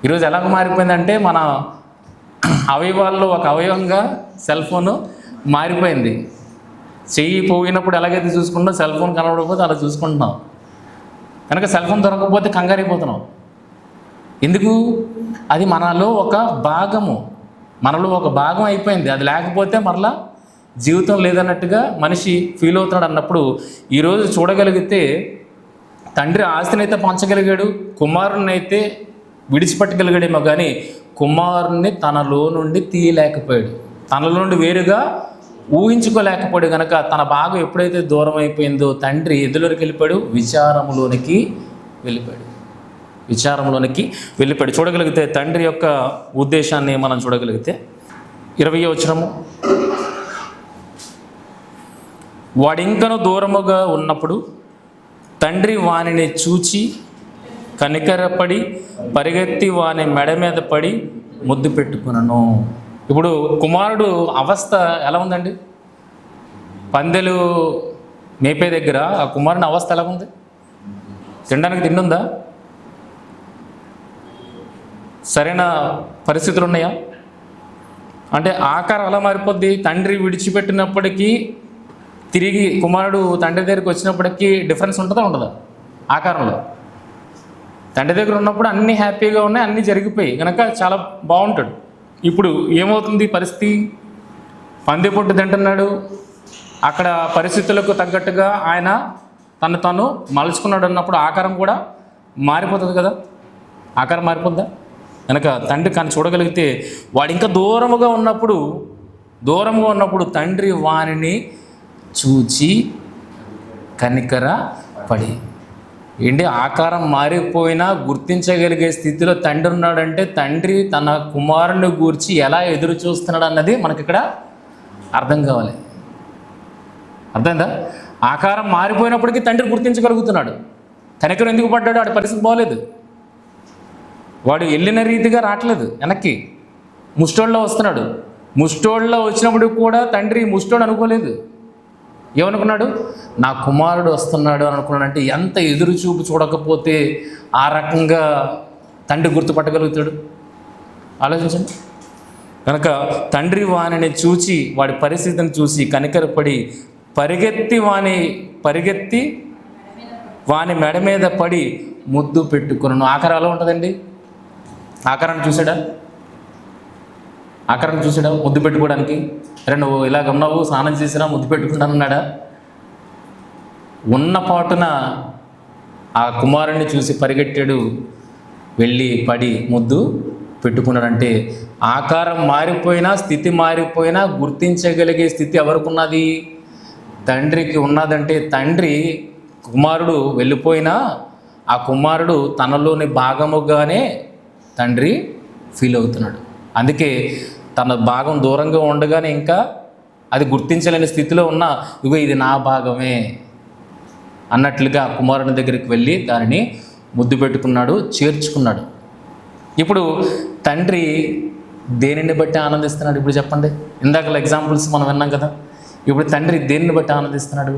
ఈరోజు ఎలాగ మారిపోయిందంటే మన అవయవాల్లో ఒక అవయవంగా సెల్ ఫోను మారిపోయింది. చెయ్యి పోయినప్పుడు ఎలాగైతే చూసుకుంటాం, సెల్ ఫోన్ కనబడకపోతే అలా చూసుకుంటున్నాం. కనుక సెల్ ఫోన్ దొరకకపోతే కంగారైపోతున్నాం. ఎందుకు? అది మనలో ఒక భాగము, మనలో ఒక భాగం అయిపోయింది. అది లేకపోతే మరలా జీవితం లేదన్నట్టుగా మనిషి ఫీల్ అవుతున్నాడు. అన్నప్పుడు ఈరోజు చూడగలిగితే తండ్రి ఆస్తిని అయితే పంచగలిగాడు, కుమారుని అయితే విడిచిపెట్టగలిగాడేమో కానీ కుమారుణ్ణి తనలో నుండి తీయలేకపోయాడు, తనలో నుండి వేరుగా ఊహించుకోలేకపోయాడు. కనుక తన భాగం ఎప్పుడైతే దూరం అయిపోయిందో తండ్రి ఎదులోకి వెళ్ళిపోయాడు, విచారంలోనికి వెళ్ళిపోయాడు. చూడగలిగితే తండ్రి యొక్క ఉద్దేశాన్ని మనం చూడగలిగితే 20వ వచనము, వాడింకను దూరముగా ఉన్నప్పుడు తండ్రి వానిని చూచి కనికరపడి పరిగెత్తి వాని మెడ మీద పడి ముద్దు పెట్టుకునను. ఇప్పుడు కుమారుడు అవస్థ ఎలా ఉందండి? పందెలు మేపే దగ్గర ఆ కుమారుని అవస్థ ఎలా ఉంది? తినడానికి తిండి ఉందా? సరైన పరిస్థితులు ఉన్నాయా? అంటే ఆకారం ఎలా మారిపోద్ది? తండ్రి విడిచిపెట్టినప్పటికీ తిరిగి కుమారుడు తండ్రి దగ్గరికి వచ్చినప్పటికీ డిఫరెన్స్ ఉంటుందా ఉండదా? ఆకారంలో తండ్రి దగ్గర ఉన్నప్పుడు అన్నీ హ్యాపీగా ఉన్నాయి, అన్నీ జరిగిపోయి కనుక చాలా బాగుంటాడు. ఇప్పుడు ఏమవుతుంది పరిస్థితి? పంది పొట్టు తింటున్నాడు, అక్కడ పరిస్థితులకు తగ్గట్టుగా ఆయన తను మలుచుకున్నాడు అన్నప్పుడు ఆకారం కూడా మారిపోతుంది కదా. ఆకారం మారిపోద్దా? కనుక తండ్రి కానీ చూడగలిగితే వాడు ఇంకా దూరముగా ఉన్నప్పుడు తండ్రి వానిని చూచి కనికర పడి. ఏంటి? ఆకారం మారిపోయినా గుర్తించగలిగే స్థితిలో తండ్రి ఉన్నాడంటే తండ్రి తన కుమారుని గూర్చి ఎలా ఎదురు చూస్తున్నాడు అన్నది మనకి ఇక్కడ అర్థం కావాలి. అర్థమైందా? ఆకారం మారిపోయినప్పటికీ తండ్రి గుర్తించగలుగుతున్నాడు. కనికరం ఎందుకు పడ్డాడు? వాడి పరిస్థితి బాగోలేదు, వాడు వెళ్ళిన రీతిగా రావట్లేదు, వెనక్కి ముష్టోళ్ళలో వస్తున్నాడు. ముష్టోళ్ళలో వచ్చినప్పుడు కూడా తండ్రి ముష్టోడు అనుకోలేదు. ఏమనుకున్నాడు? నా కుమారుడు వస్తున్నాడు అని అనుకున్నాడంటే ఎంత ఎదురు చూపు చూడకపోతే ఆ రకంగా తండ్రి గుర్తుపట్టగలుగుతాడు? ఆలోచించండి. కనుక తండ్రి వానిని చూచి, వాడి పరిస్థితిని చూసి కనికరపడి పరిగెత్తి వాని మెడ మీద పడి ముద్దు పెట్టుకున్నాను. ఆకారం ఎలా ఉంటుందండి? ఆకారాన్ని చూసాడా ముద్దు పెట్టుకోవడానికి? అరే నువ్వు ఇలాగ ఉన్నావు, స్నానం చేసినా ముద్దు పెట్టుకుంటానన్నాడా? ఉన్న పాటున ఆ కుమారుణ్ణి చూసి పరిగెట్టాడు, వెళ్ళి పడి ముద్దు పెట్టుకున్నాడంటే ఆకారం మారిపోయినా, స్థితి మారిపోయినా గుర్తించగలిగే స్థితి ఎవరికి ఉన్నది? తండ్రికి ఉన్నదంటే తండ్రి కుమారుడు వెళ్ళిపోయినా ఆ కుమారుడు తనలోని భాగముగానే తండ్రి ఫీల్ అవుతున్నాడు. అందుకే తన భాగం దూరంగా ఉండగానే ఇంకా అది గుర్తించలేని స్థితిలో ఉన్న ఇగో ఇది నా భాగమే అన్నట్లుగా కుమారుని దగ్గరికి వెళ్ళి దానిని ముద్దు పెట్టుకున్నాడు, చేర్చుకున్నాడు. ఇప్పుడు తండ్రి దేనిని బట్టి ఆనందిస్తున్నాడు? ఇప్పుడు చెప్పండి. ఇందాక ఎగ్జాంపుల్స్ మనం విన్నాం కదా. ఇప్పుడు తండ్రి దేనిని బట్టి ఆనందిస్తున్నాడు?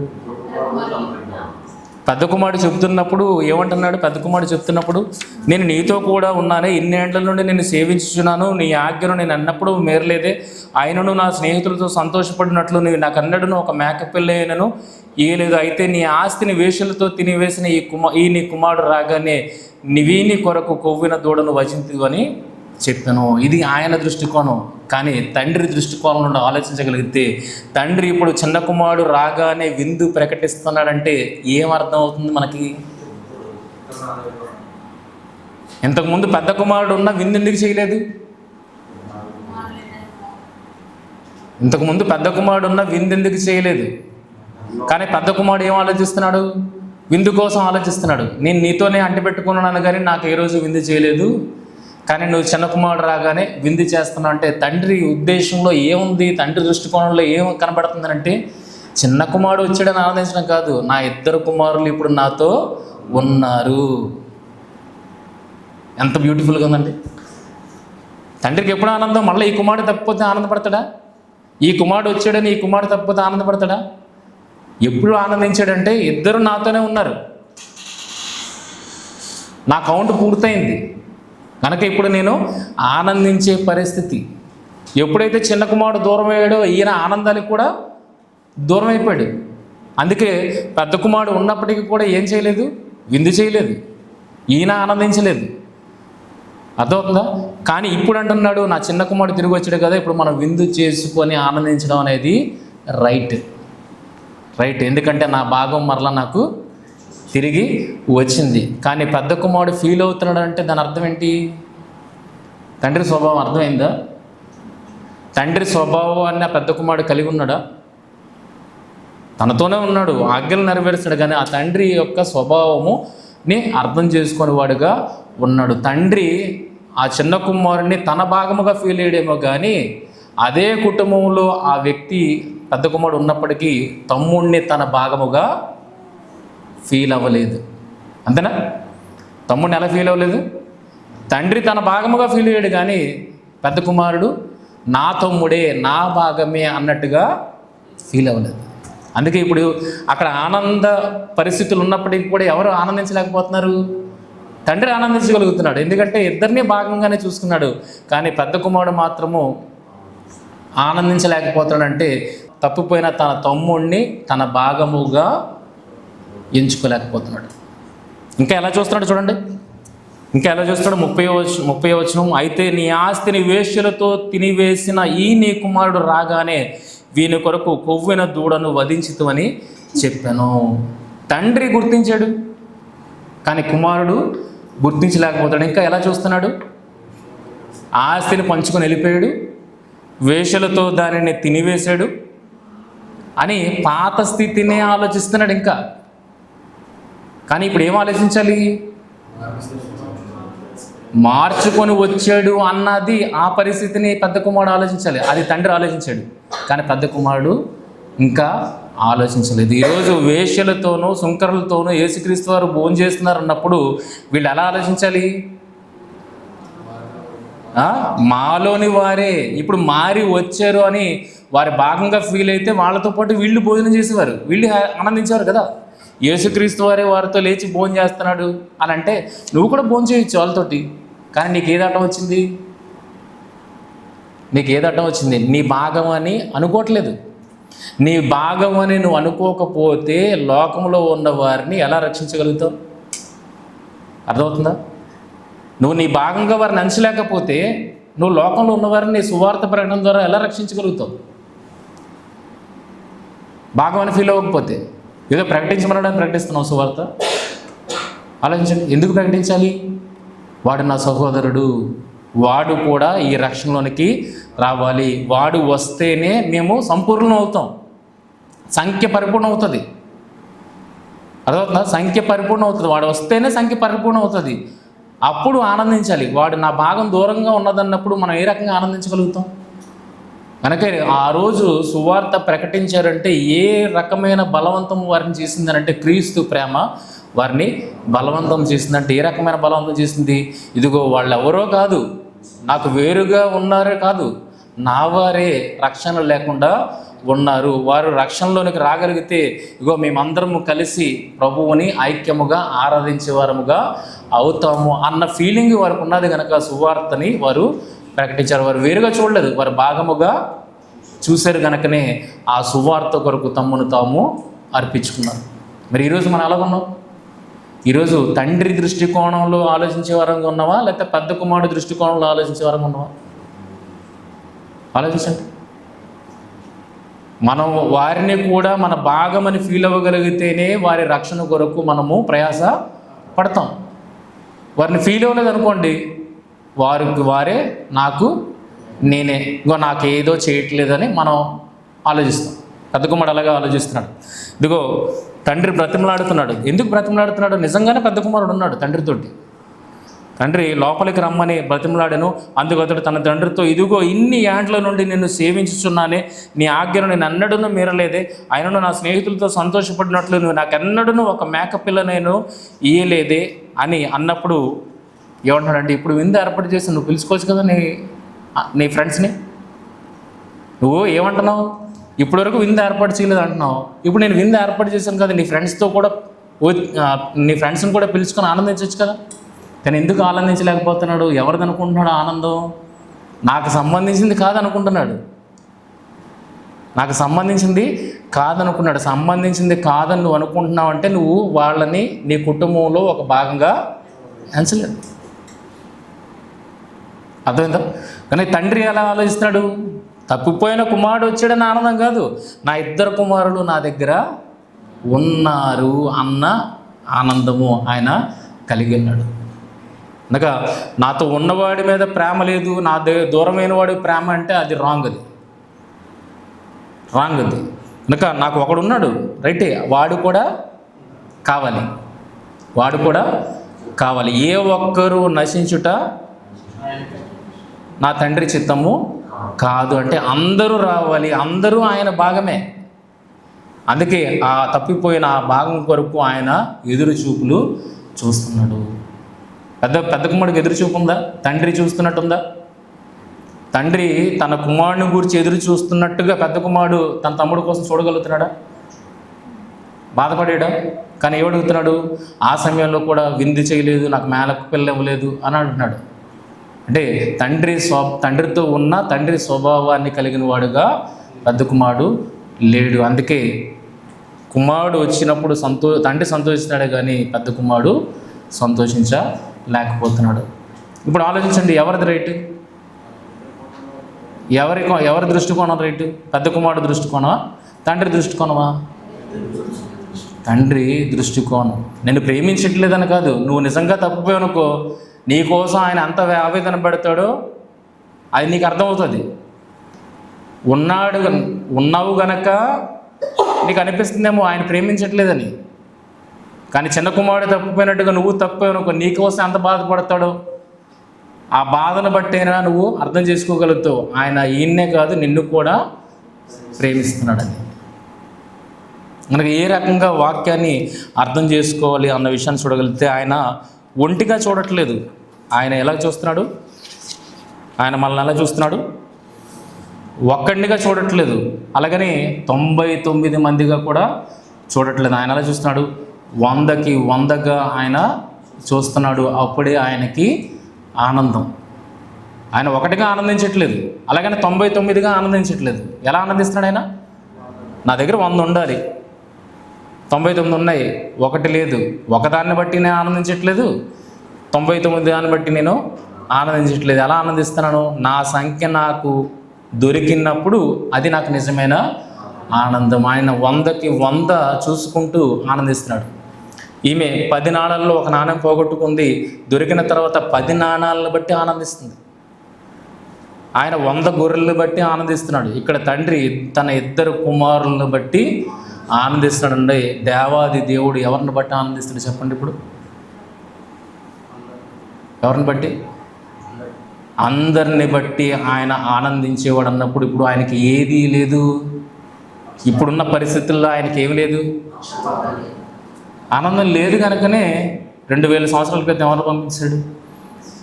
పెద్ద కుమారుడు చెప్తున్నప్పుడు ఏమంటున్నాడు? పెద్ద కుమారుడు చెప్తున్నప్పుడు నేను నీతో కూడా ఉన్నానే, ఇన్నేళ్ల నుండి నేను సేవించుచున్నాను, నీ ఆజ్ఞను నేను అన్నప్పుడు మేరలేదే, ఆయనను నా స్నేహితులతో సంతోషపడినట్లు నీవు నాకు అన్నడును ఒక మేకపిల్ల అయినను ఇయ్యలేదు. అయితే నీ ఆస్తిని వేషలతో తినివేసిన ఈ నీ కుమారుడు రాగానే నీవీని కొరకు కొవ్విన దూడను వచించు అని చెప్పాను. ఇది ఆయన దృష్టికోణం. కానీ తండ్రి దృష్టికోణం నుండి ఆలోచించగలిగితే, తండ్రి ఇప్పుడు చిన్న కుమారుడు రాగానే విందు ప్రకటిస్తున్నాడంటే ఏమర్థం అవుతుంది మనకి? ఇంతకుముందు పెద్ద కుమారుడు ఉన్న విందు ఎందుకు చేయలేదు? ఇంతకుముందు పెద్ద కుమారుడు ఉన్న విందు ఎందుకు చేయలేదు? కానీ పెద్ద కుమారుడు ఏం ఆలోచిస్తున్నాడు? విందు కోసం ఆలోచిస్తున్నాడు. నేను నీతోనే అంటిపెట్టుకున్నాను కానీ నాకు ఏ రోజు విందు చేయలేదు, కానీ నువ్వు చిన్న కుమారుడు రాగానే విందు చేస్తున్నావు అంటే తండ్రి ఉద్దేశంలో ఏముంది? తండ్రి దృష్టికోణంలో ఏం కనబడుతుందంటే, చిన్న కుమారుడు వచ్చాడని ఆనందించడం కాదు, నా 2 కుమారులు ఇప్పుడు నాతో ఉన్నారు. ఎంత బ్యూటిఫుల్గా ఉందండి. తండ్రికి ఎప్పుడు ఆనందం? మళ్ళీ ఈ కుమారుడు తప్పిపోతే ఆనందపడతాడా? ఈ కుమారుడు వచ్చాడని ఈ కుమారుడు తప్పిపోతే ఆనందపడతాడా? ఎప్పుడు ఆనందించాడంటే 2 నాతోనే ఉన్నారు, నా కౌంట్ పూర్తయింది కనుక ఇప్పుడు నేను ఆనందించే పరిస్థితి. ఎప్పుడైతే చిన్న కుమారుడు దూరం అయ్యాడో ఈయన ఆనందానికి కూడా దూరం అయిపోయాడు. అందుకే పెద్ద కుమారుడు ఉన్నప్పటికీ కూడా ఏం చేయలేదు? విందు చేయలేదు, ఈయన ఆనందించలేదు. అర్థమవుతుందా? కానీ ఇప్పుడు అంటున్నాడు, నా చిన్న కుమారుడు తిరిగి వచ్చాడు కదా, ఇప్పుడు మనం విందు చేసుకొని ఆనందించడం అనేది రైట్. ఎందుకంటే నా భాగం మరలా నాకు తిరిగి వచ్చింది. కానీ పెద్ద కుమారుడు ఫీల్ అవుతున్నాడు అంటే దాని అర్థం ఏంటి? తండ్రి స్వభావం అర్థమైందా? తండ్రి స్వభావాన్ని ఆ పెద్ద కుమారుడు కలిగి ఉన్నాడా? తనతోనే ఉన్నాడు, ఆజ్ఞలు నెరవేర్చాడు, కానీ ఆ తండ్రి యొక్క స్వభావముని అర్థం చేసుకునే వాడుగా ఉన్నాడు. తండ్రి ఆ చిన్న కుమారుడిని తన భాగముగా ఫీల్ అయ్యేమో కానీ అదే కుటుంబంలో ఆ వ్యక్తి పెద్ద కుమారుడు ఉన్నప్పటికీ తమ్ముడిని తన భాగముగా ఫీల్ అవ్వలేదు. అంతేనా? తమ్ముడిని ఎలా ఫీల్ అవ్వలేదు? తండ్రి తన భాగముగా ఫీల్ అయ్యాడు కానీ పెద్ద కుమారుడు నా తమ్ముడే, నా భాగమే అన్నట్టుగా ఫీల్ అవ్వలేదు. అందుకే ఇప్పుడు అక్కడ ఆనంద పరిస్థితులు ఉన్నప్పటికీ కూడా ఎవరు ఆనందించలేకపోతున్నారు? తండ్రి ఆనందించగలుగుతున్నాడు, ఎందుకంటే ఇద్దరినీ భాగంగానే చూసుకున్నాడు. కానీ పెద్ద కుమారుడు మాత్రము ఆనందించలేకపోతున్నాడంటే తప్పిపోయిన తన తమ్ముడిని తన భాగముగా ఎంచుకోలేకపోతున్నాడు. ఇంకా ఎలా చూస్తున్నాడు చూడండి, ఇంకా ఎలా చూస్తున్నాడు? 30వ వచనం, అయితే నీ ఆస్తిని వేశ్యలతో తినివేసిన ఈ నీ కుమారుడు రాగానే వీని కొరకు కొవ్విన దూడను వధించుతమని చెప్పాను. తండ్రి గుర్తించాడు కానీ కుమారుడు గుర్తించలేకపోతాడు. ఇంకా ఎలా చూస్తున్నాడు? ఆస్తిని పంచుకొని వెళ్ళిపోయాడు, వేశ్యలతో దానిని తినివేశాడు అని పాత స్థితినే ఆలోచిస్తున్నాడు ఇంకా. కానీ ఇప్పుడు ఏం ఆలోచించాలి? మార్చుకొని వచ్చాడు అన్నది ఆ పరిస్థితిని పెద్ద కుమారుడు ఆలోచించాలి. అది తండ్రి ఆలోచించాడు కానీ పెద్ద కుమారుడు ఇంకా ఆలోచించలేదు. ఈరోజు వేశ్యలతోనూ సుంకరులతోనూ యేసుక్రీస్తు వారు భోజనం చేస్తున్నారు అన్నప్పుడు వీళ్ళు ఎలా ఆలోచించాలి? మాలోని వారే ఇప్పుడు మారి వచ్చారు అని వారి భాగంగా ఫీల్ అయితే వాళ్ళతో పాటు వీళ్ళు భోజనం చేసేవారు, వీళ్ళు ఆనందించేవారు కదా. యేసుక్రీస్తు వారే వారితో లేచి భోజనం చేస్తున్నాడు అని అంటే నువ్వు కూడా భోజనం చేయొచ్చు వాళ్ళతోటి. కానీ నీకు ఏది అడ్డం వచ్చింది? నీ భాగం అని అనుకోవట్లేదు. నీ భాగం అని నువ్వు అనుకోకపోతే లోకంలో ఉన్న వారిని ఎలా రక్షించగలుగుతావు? అర్థమవుతుందా? నువ్వు నీ భాగంగా వారిని అంచలేకపోతే నువ్వు లోకంలో ఉన్నవారిని నీ సువార్త ప్రకటన ద్వారా ఎలా రక్షించగలుగుతావు? భాగం అని ఫీల్ అవ్వకపోతే ఏదో ప్రకటించమనడానికి ప్రకటిస్తున్నావు సువార్త. ఆలోచించండి, ఎందుకు ప్రకటించాలి? వాడు నా సహోదరుడు, వాడు కూడా ఈ రక్షణలోనికి రావాలి, వాడు వస్తేనే మేము సంపూర్ణం అవుతాం, సంఖ్య పరిపూర్ణం అవుతుంది. అర్థమవుతుందా? సంఖ్య పరిపూర్ణం అవుతుంది, వాడు వస్తేనే సంఖ్య పరిపూర్ణం అవుతుంది. అప్పుడు ఆనందించాలి. వాడు నా భాగం దూరంగా ఉన్నదన్నప్పుడు మనం ఏ రకంగా ఆనందించగలుగుతాం? కనుక ఆ రోజు సువార్త ప్రకటించారంటే ఏ రకమైన బలవంతం వారిని చేసిందనంటే క్రీస్తు ప్రేమ వారిని బలవంతం చేసిందంటే ఏ రకమైన బలవంతం చేసింది? ఇదిగో వాళ్ళు ఎవరో కాదు, నాకు వేరుగా ఉన్నారే కాదు, నా వారే రక్షణ లేకుండా ఉన్నారు, వారు రక్షణలోనికి రాగలిగితే ఇగో మేమందరము కలిసి ప్రభువుని ఐక్యముగా ఆరాధించే వారముగా అవుతాము అన్న ఫీలింగ్ వారికి ఉన్నది కనుక సువార్తని వారు ప్రకటించారు. వారు వేరుగా చూడలేదు, వారు భాగముగా చూశారు కనుకనే ఆ సువార్త కొరకు తమ్మును తాము అర్పించుకున్నారు. మరి ఈరోజు మనం ఎలా ఉన్నాం? ఈరోజు తండ్రి దృష్టికోణంలో ఆలోచించే వరంగా ఉన్నావా, లేకపోతే పెద్ద కుమారుడు దృష్టికోణంలో ఆలోచించే వరంగా ఉన్నావా? ఆలోచించండి. మనం వారిని కూడా మన భాగమని ఫీల్ అవ్వగలిగితేనే వారి రక్షణ కొరకు మనము ప్రయాస పడతాం. వారిని ఫీల్ అవ్వలేదు అనుకోండి, వారే నాకు నేనే, ఇంకో నాకు ఏదో చేయట్లేదని మనం ఆలోచిస్తాం. పెద్ద కుమారుడు అలాగే ఆలోచిస్తున్నాడు. ఇదిగో తండ్రి బ్రతిమలాడుతున్నాడు. ఎందుకు బ్రతిమలాడుతున్నాడు? నిజంగానే పెద్ద కుమారుడు ఉన్నాడు తండ్రితోటి. తండ్రి లోపలికి రమ్మని బ్రతిమలాడెను. అందుకు అతడు తన తండ్రితో, ఇదిగో ఇన్ని ఏండ్ల నుండి నిన్ను సేవించుచున్నానే, నీ ఆజ్ఞను నేను ఎన్నడూనూ మీరలేదే. ఆయనను నా స్నేహితులతో సంతోషపడినట్లు నువ్వు నాకెన్నడూనూ ఒక మేకపిల్ల నేను ఇయ్యలేదే అని అన్నప్పుడు ఏమంటున్నాడంటే, ఇప్పుడు విందు ఏర్పాటు చేసి నువ్వు పిలుచుకోవచ్చు కదా నీ ఫ్రెండ్స్ని. నువ్వు ఏమంటున్నావు? ఇప్పటివరకు విందు ఏర్పాటు చేయలేదు అంటున్నావు. ఇప్పుడు నేను విందు ఏర్పాటు చేశాను కదా, నీ ఫ్రెండ్స్తో కూడా నీ ఫ్రెండ్స్ని కూడా పిలుచుకొని ఆనందించవచ్చు కదా. కానీ ఎందుకు ఆనందించలేకపోతున్నాడు? ఎవరిది అనుకుంటున్నాడు ఆనందం? నాకు సంబంధించింది కాదనుకుంటున్నాడు. నాకు సంబంధించింది కాదనుకున్నాడు. సంబంధించింది కాదని నువ్వు అనుకుంటున్నావు అంటే నువ్వు వాళ్ళని నీ కుటుంబంలో ఒక భాగంగా ఎంచలేదు. అర్థమైందా? కానీ తండ్రి ఎలా ఆలోచిస్తున్నాడు? తప్పిపోయిన కుమారుడు వచ్చాడని ఆనందం కాదు, నా 2 కుమారులు నా దగ్గర ఉన్నారు అన్న ఆనందము ఆయన కలిగి ఉన్నాడు. అనగా నాతో ఉన్నవాడి మీద ప్రేమ లేదు, నా దూరమైన వాడి ప్రేమ అంటే అది రాంగ్. అది కనుక నాకు ఒకడున్నాడు, రైటే, వాడు కూడా కావాలి. ఏ ఒక్కరు నశించుట నా తండ్రి చిత్తము కాదు. అంటే అందరూ రావాలి, అందరూ ఆయన భాగమే. అందుకే ఆ తప్పిపోయిన ఆ భాగం కొరకు ఆయన ఎదురు చూపులు చూస్తున్నాడు. పెద్ద కుమారుడికి ఎదురు చూపు ఉందా? తండ్రి చూస్తున్నట్టుందా? తండ్రి తన కుమారుని గురించి ఎదురు చూస్తున్నట్టుగా పెద్ద కుమారుడు తన తమ్ముడు కోసం చూడగలుగుతున్నాడా? బాధపడాడా? కానీ ఏమడుగుతున్నాడు? ఆ సమయంలో కూడా విందు చేయలేదు, నాకు మేలకు పిల్ల ఇవ్వలేదు అని అంటున్నాడు. అంటే తండ్రితో ఉన్న తండ్రి స్వభావాన్ని కలిగిన వాడుగా పెద్ద కుమారుడు లేడు. అందుకే కుమారుడు వచ్చినప్పుడు తండ్రి సంతోషిస్తున్నాడే కానీ పెద్ద కుమారుడు సంతోషించలేకపోతున్నాడు. ఇప్పుడు ఆలోచించండి, ఎవరిది రైట్? ఎవరి దృష్టికోణం రైట్? పెద్ద కుమారుడు దృష్టికోణమా, తండ్రి దృష్టికోణమా? తండ్రి దృష్టికోణం. నేను ప్రేమించట్లేదని కాదు, నువ్వు నిజంగా తప్పిపోయానుకో, నీ కోసం ఆయన ఎంత ఆవేదన పడతాడో అది నీకు అర్థమవుతుంది. ఉన్నావు గనక నీకు అనిపిస్తుందేమో ఆయన ప్రేమించట్లేదని. కానీ చిన్న కుమారుడు తప్పిపోయినట్టుగా నువ్వు తప్పిపోయానుకో, నీ కోసం ఎంత బాధపడతాడో ఆ బాధను బట్టైనా నువ్వు అర్థం చేసుకోగలుగుతావు. ఆయన ఈయన్నే కాదు నిన్ను కూడా ప్రేమిస్తున్నాడని. మనకి ఏ రకంగా వాక్యాన్ని అర్థం చేసుకోవాలి అన్న విషయాన్ని చూడగలిగితే, ఆయన ఒంటిగా చూడట్లేదు. ఆయన ఎలా చూస్తున్నాడు? ఆయన మనల్ని ఎలా చూస్తున్నాడు? ఒక్కడినిగా చూడట్లేదు, అలాగని 99 మందిగా కూడా చూడట్లేదు. ఆయన ఎలా చూస్తున్నాడు? 100కి 100గా ఆయన చూస్తున్నాడు. అప్పుడే ఆయనకి ఆనందం. ఆయన ఒకటిగా ఆనందించట్లేదు, అలాగని 99గా ఆనందించట్లేదు. ఎలా ఆనందిస్తున్నాడు ఆయన? నా దగ్గర 100 ఉండాలి, 99 ఉన్నాయి, ఒకటి లేదు. ఒకదాన్ని బట్టి నేను ఆనందించట్లేదు, 99 దాన్ని బట్టి నేను ఆనందించట్లేదు. ఎలా ఆనందిస్తున్నాను? నా సంఖ్య నాకు దొరికినప్పుడు అది నాకు నిజమైన ఆనందం. ఆయన 100కి 100 చూసుకుంటూ ఆనందిస్తున్నాడు. ఈమె 10 నాణాల్లో ఒక నాణ్యం పోగొట్టుకుంది, దొరికిన తర్వాత 10 నాణాలను బట్టి ఆనందిస్తుంది. ఆయన 100 గొర్రెలను బట్టి ఆనందిస్తున్నాడు. ఇక్కడ తండ్రి తన 2 కుమారులను బట్టి ఆనందిస్తున్నాడండి. దేవాది దేవుడు ఎవరిని బట్టి ఆనందిస్తాడు చెప్పండి? ఇప్పుడు ఎవరిని బట్టి? అందరిని బట్టి ఆయన ఆనందించేవాడు అన్నప్పుడు ఇప్పుడు ఆయనకి ఏదీ లేదు. ఇప్పుడున్న పరిస్థితుల్లో ఆయనకి ఏమి లేదు, ఆనందం లేదు. కనుకనే 2000 సంవత్సరాల క్రితం ఎవరిని పంపించాడు?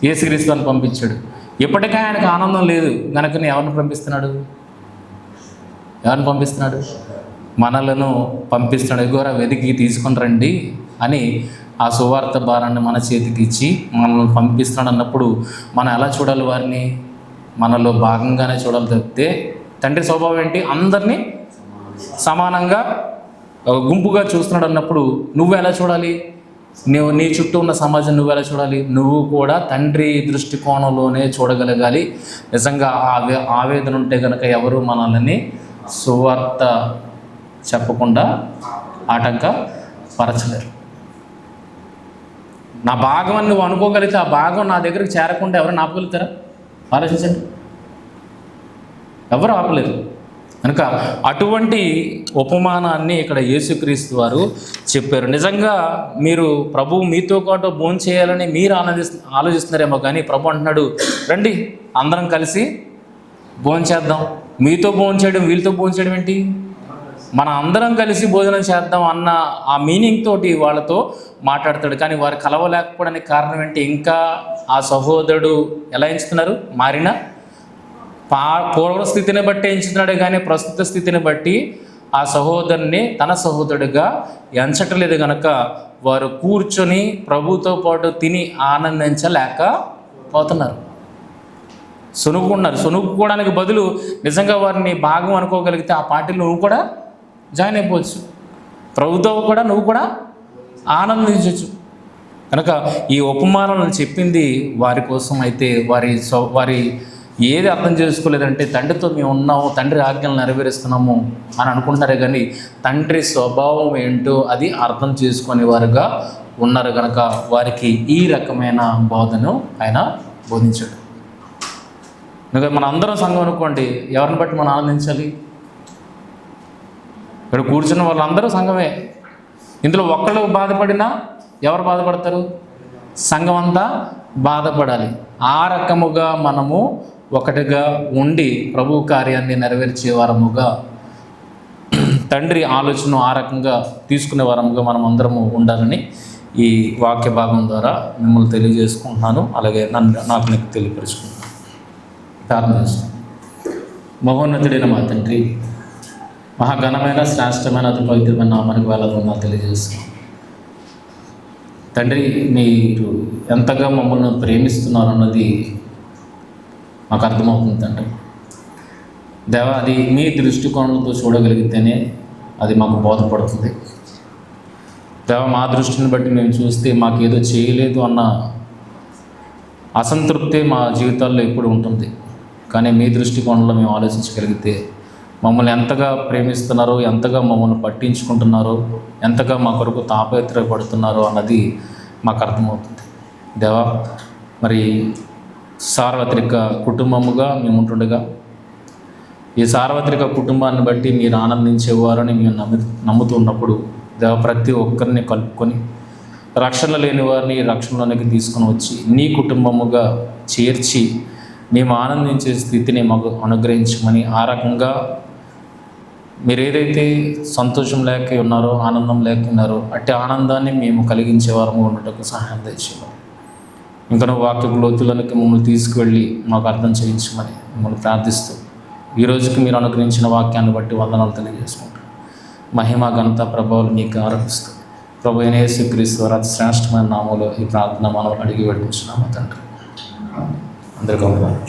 యేసుక్రీస్తుని పంపించాడు. ఇప్పటికే ఆయనకు ఆనందం లేదు కనుకనే ఎవరిని పంపిస్తున్నాడు? మనలను పంపిస్తున్నాడు. ఎగోరా వెతికి తీసుకొని రండి అని ఆ సువార్త భారాన్ని మన చేతికి ఇచ్చి మనల్ని పంపిస్తున్నాడు అన్నప్పుడు మనం ఎలా చూడాలి? వారిని మనలో భాగంగానే చూడాలి తప్పితే, తండ్రి స్వభావం ఏంటి? అందరినీ సమానంగా గుంపుగా చూస్తున్నాడు అన్నప్పుడు నువ్వు ఎలా చూడాలి? నీ చుట్టూ ఉన్న సమాజం నువ్వు ఎలా చూడాలి? నువ్వు కూడా తండ్రి దృష్టికోణంలోనే చూడగలగాలి. నిజంగా ఆవేదన ఉంటే కనుక ఎవరు మనల్ని సువార్త చెప్పకుండా ఆటంకపరచలేరు. నా భాగం అని నువ్వు అనుకోగలిగితే ఆ భాగం నా దగ్గరికి చేరకుండా ఎవరు ఆపగలుగుతారా? ఆలోచించండి, ఎవరు ఆపలేరు. కనుక అటువంటి ఉపమానాన్ని ఇక్కడ యేసుక్రీస్తు వారు చెప్పారు. నిజంగా మీరు ప్రభువు మీతో పాటు భోంచేయాలని మీరు ఆలోచిస్తున్నారేమో, కానీ ప్రభు అంటున్నాడు, రండి అందరం కలిసి భోంచేద్దాం. మీతో భోంచేయడం వీళ్ళతో భోంచేయడం ఏంటి? మన అందరం కలిసి భోజనం చేద్దాం అన్న ఆ మీనింగ్ తోటి వాళ్ళతో మాట్లాడతాడు. కానీ వారు కలవలేకపోవడానికి కారణం ఏంటి? ఇంకా ఆ సహోదరుడు ఎలా ఎంచుతున్నారు? మారిన పూర్వస్థితిని బట్టి ఎంచుతున్నాడే కానీ ప్రస్తుత స్థితిని బట్టి ఆ సహోదరుని తన సహోదరుడిగా ఎంచటలేదు. కనుక వారు కూర్చొని ప్రభుతో పాటు తిని ఆనందించలేకపోతున్నారు, సొనుక్కోవడానికి బదులు నిజంగా వారిని భాగం అనుకోగలిగితే ఆ పార్టీలో నువ్వు కూడా జాయిన్ అయిపోవచ్చు, ప్రభుతో కూడా నువ్వు కూడా ఆనందించవచ్చు. కనుక ఈ ఉపమానాలను చెప్పింది వారి కోసం అయితే వారి ఏది అర్థం చేసుకోలేదంటే తండ్రితో మేము ఉన్నాము, తండ్రి ఆజ్ఞలు నెరవేరుస్తున్నాము అని అనుకుంటారే కానీ తండ్రి స్వభావం ఏంటో అది అర్థం చేసుకునే వారుగా ఉన్నారు. కనుక వారికి ఈ రకమైన బోధను ఆయన బోధించాడు. ఇంకా మన అందరం సంఘం అనుకోండి, ఎవరిని బట్టి మనం ఆనందించాలి? ఇక్కడ కూర్చున్న వాళ్ళందరూ సంఘమే. ఇందులో ఒక్కళ్ళు బాధపడినా ఎవరు బాధపడతారు? సంఘం అంతా బాధపడాలి. ఆ రకముగా మనము ఒకటిగా ఉండి ప్రభు కార్యాన్ని నెరవేర్చే వారముగా, తండ్రి ఆలోచన ఆ రకంగా తీసుకునే వారముగా మనం అందరము ఉండాలని ఈ వాక్య భాగం ద్వారా మిమ్మల్ని తెలియజేసుకుంటున్నాను. అలాగే నాకు తెలియపరుచుకుంటున్నాను. ప్రార్థన చేస్తాను. మహోన్నతుడైన మా తండ్రి, మహాఘనమైన శ్రేష్టమైన అతి పవిత్రమైన నామానికి వేళ తెలియజేస్తున్నాను. తండ్రి, మీరు ఎంతగా మమ్మల్ని ప్రేమిస్తున్నారు అన్నది మాకు అర్థమవుతుంది తండ్రి. దేవా, అది మీ దృష్టికోణంతో చూడగలిగితేనే అది మాకు బోధపడుతుంది. దేవా, మా దృష్టిని బట్టి మేము చూస్తే మాకేదో చేయలేదు అన్న అసంతృప్తి మా జీవితాల్లో ఎప్పుడు ఉంటుంది. కానీ మీ దృష్టికోణంలో మేము ఆలోచించగలిగితే మమ్మల్ని ఎంతగా ప్రేమిస్తున్నారో, ఎంతగా మమ్మల్ని పట్టించుకుంటున్నారో, ఎంతగా మా కొరకు తాపత్రయపడుతున్నారో అన్నది మాకు అర్థమవుతుంది. దేవా, మరి సార్వత్రిక కుటుంబముగా మేము ఉంటుండగా ఈ సార్వత్రిక కుటుంబాన్ని బట్టి మీరు ఆనందించేవారని మేము నమ్ముతూ ఉన్నప్పుడు దేవ, ప్రతి ఒక్కరిని కలుపుకొని రక్షణ లేని వారిని రక్షణలోనికి తీసుకొని వచ్చి నీ కుటుంబముగా చేర్చి మేము ఆనందించే స్థితిని మాకు అనుగ్రహించమని, ఆ రకంగా మీరు ఏదైతే సంతోషం లేక ఉన్నారో, ఆనందం లేక ఉన్నారో అట్టి ఆనందాన్ని మేము కలిగించే వారము ఉండటకు సహాయం తెచ్చేవారు. ఇంకా వాక్యపు లోతులకి మమ్మల్ని తీసుకువెళ్ళి మాకు అర్థం చేయించమని మిమ్మల్ని ప్రార్థిస్తూ ఈ రోజుకి మీరు అనుగ్రహించిన వాక్యాన్ని బట్టి వందనాలు తెలియజేసుకుంటాం. మహిమ, ఘనత, ప్రభావాలు మీకు ఆరోపిస్తూ ప్రభు అయిన యేసుక్రీస్తు వారి అతి శ్రేష్టమైన నామములో ఈ ప్రార్థన మనం అడిగి వేడుకుంటున్నాము తండ్రి. అందరికీ వందనాలు.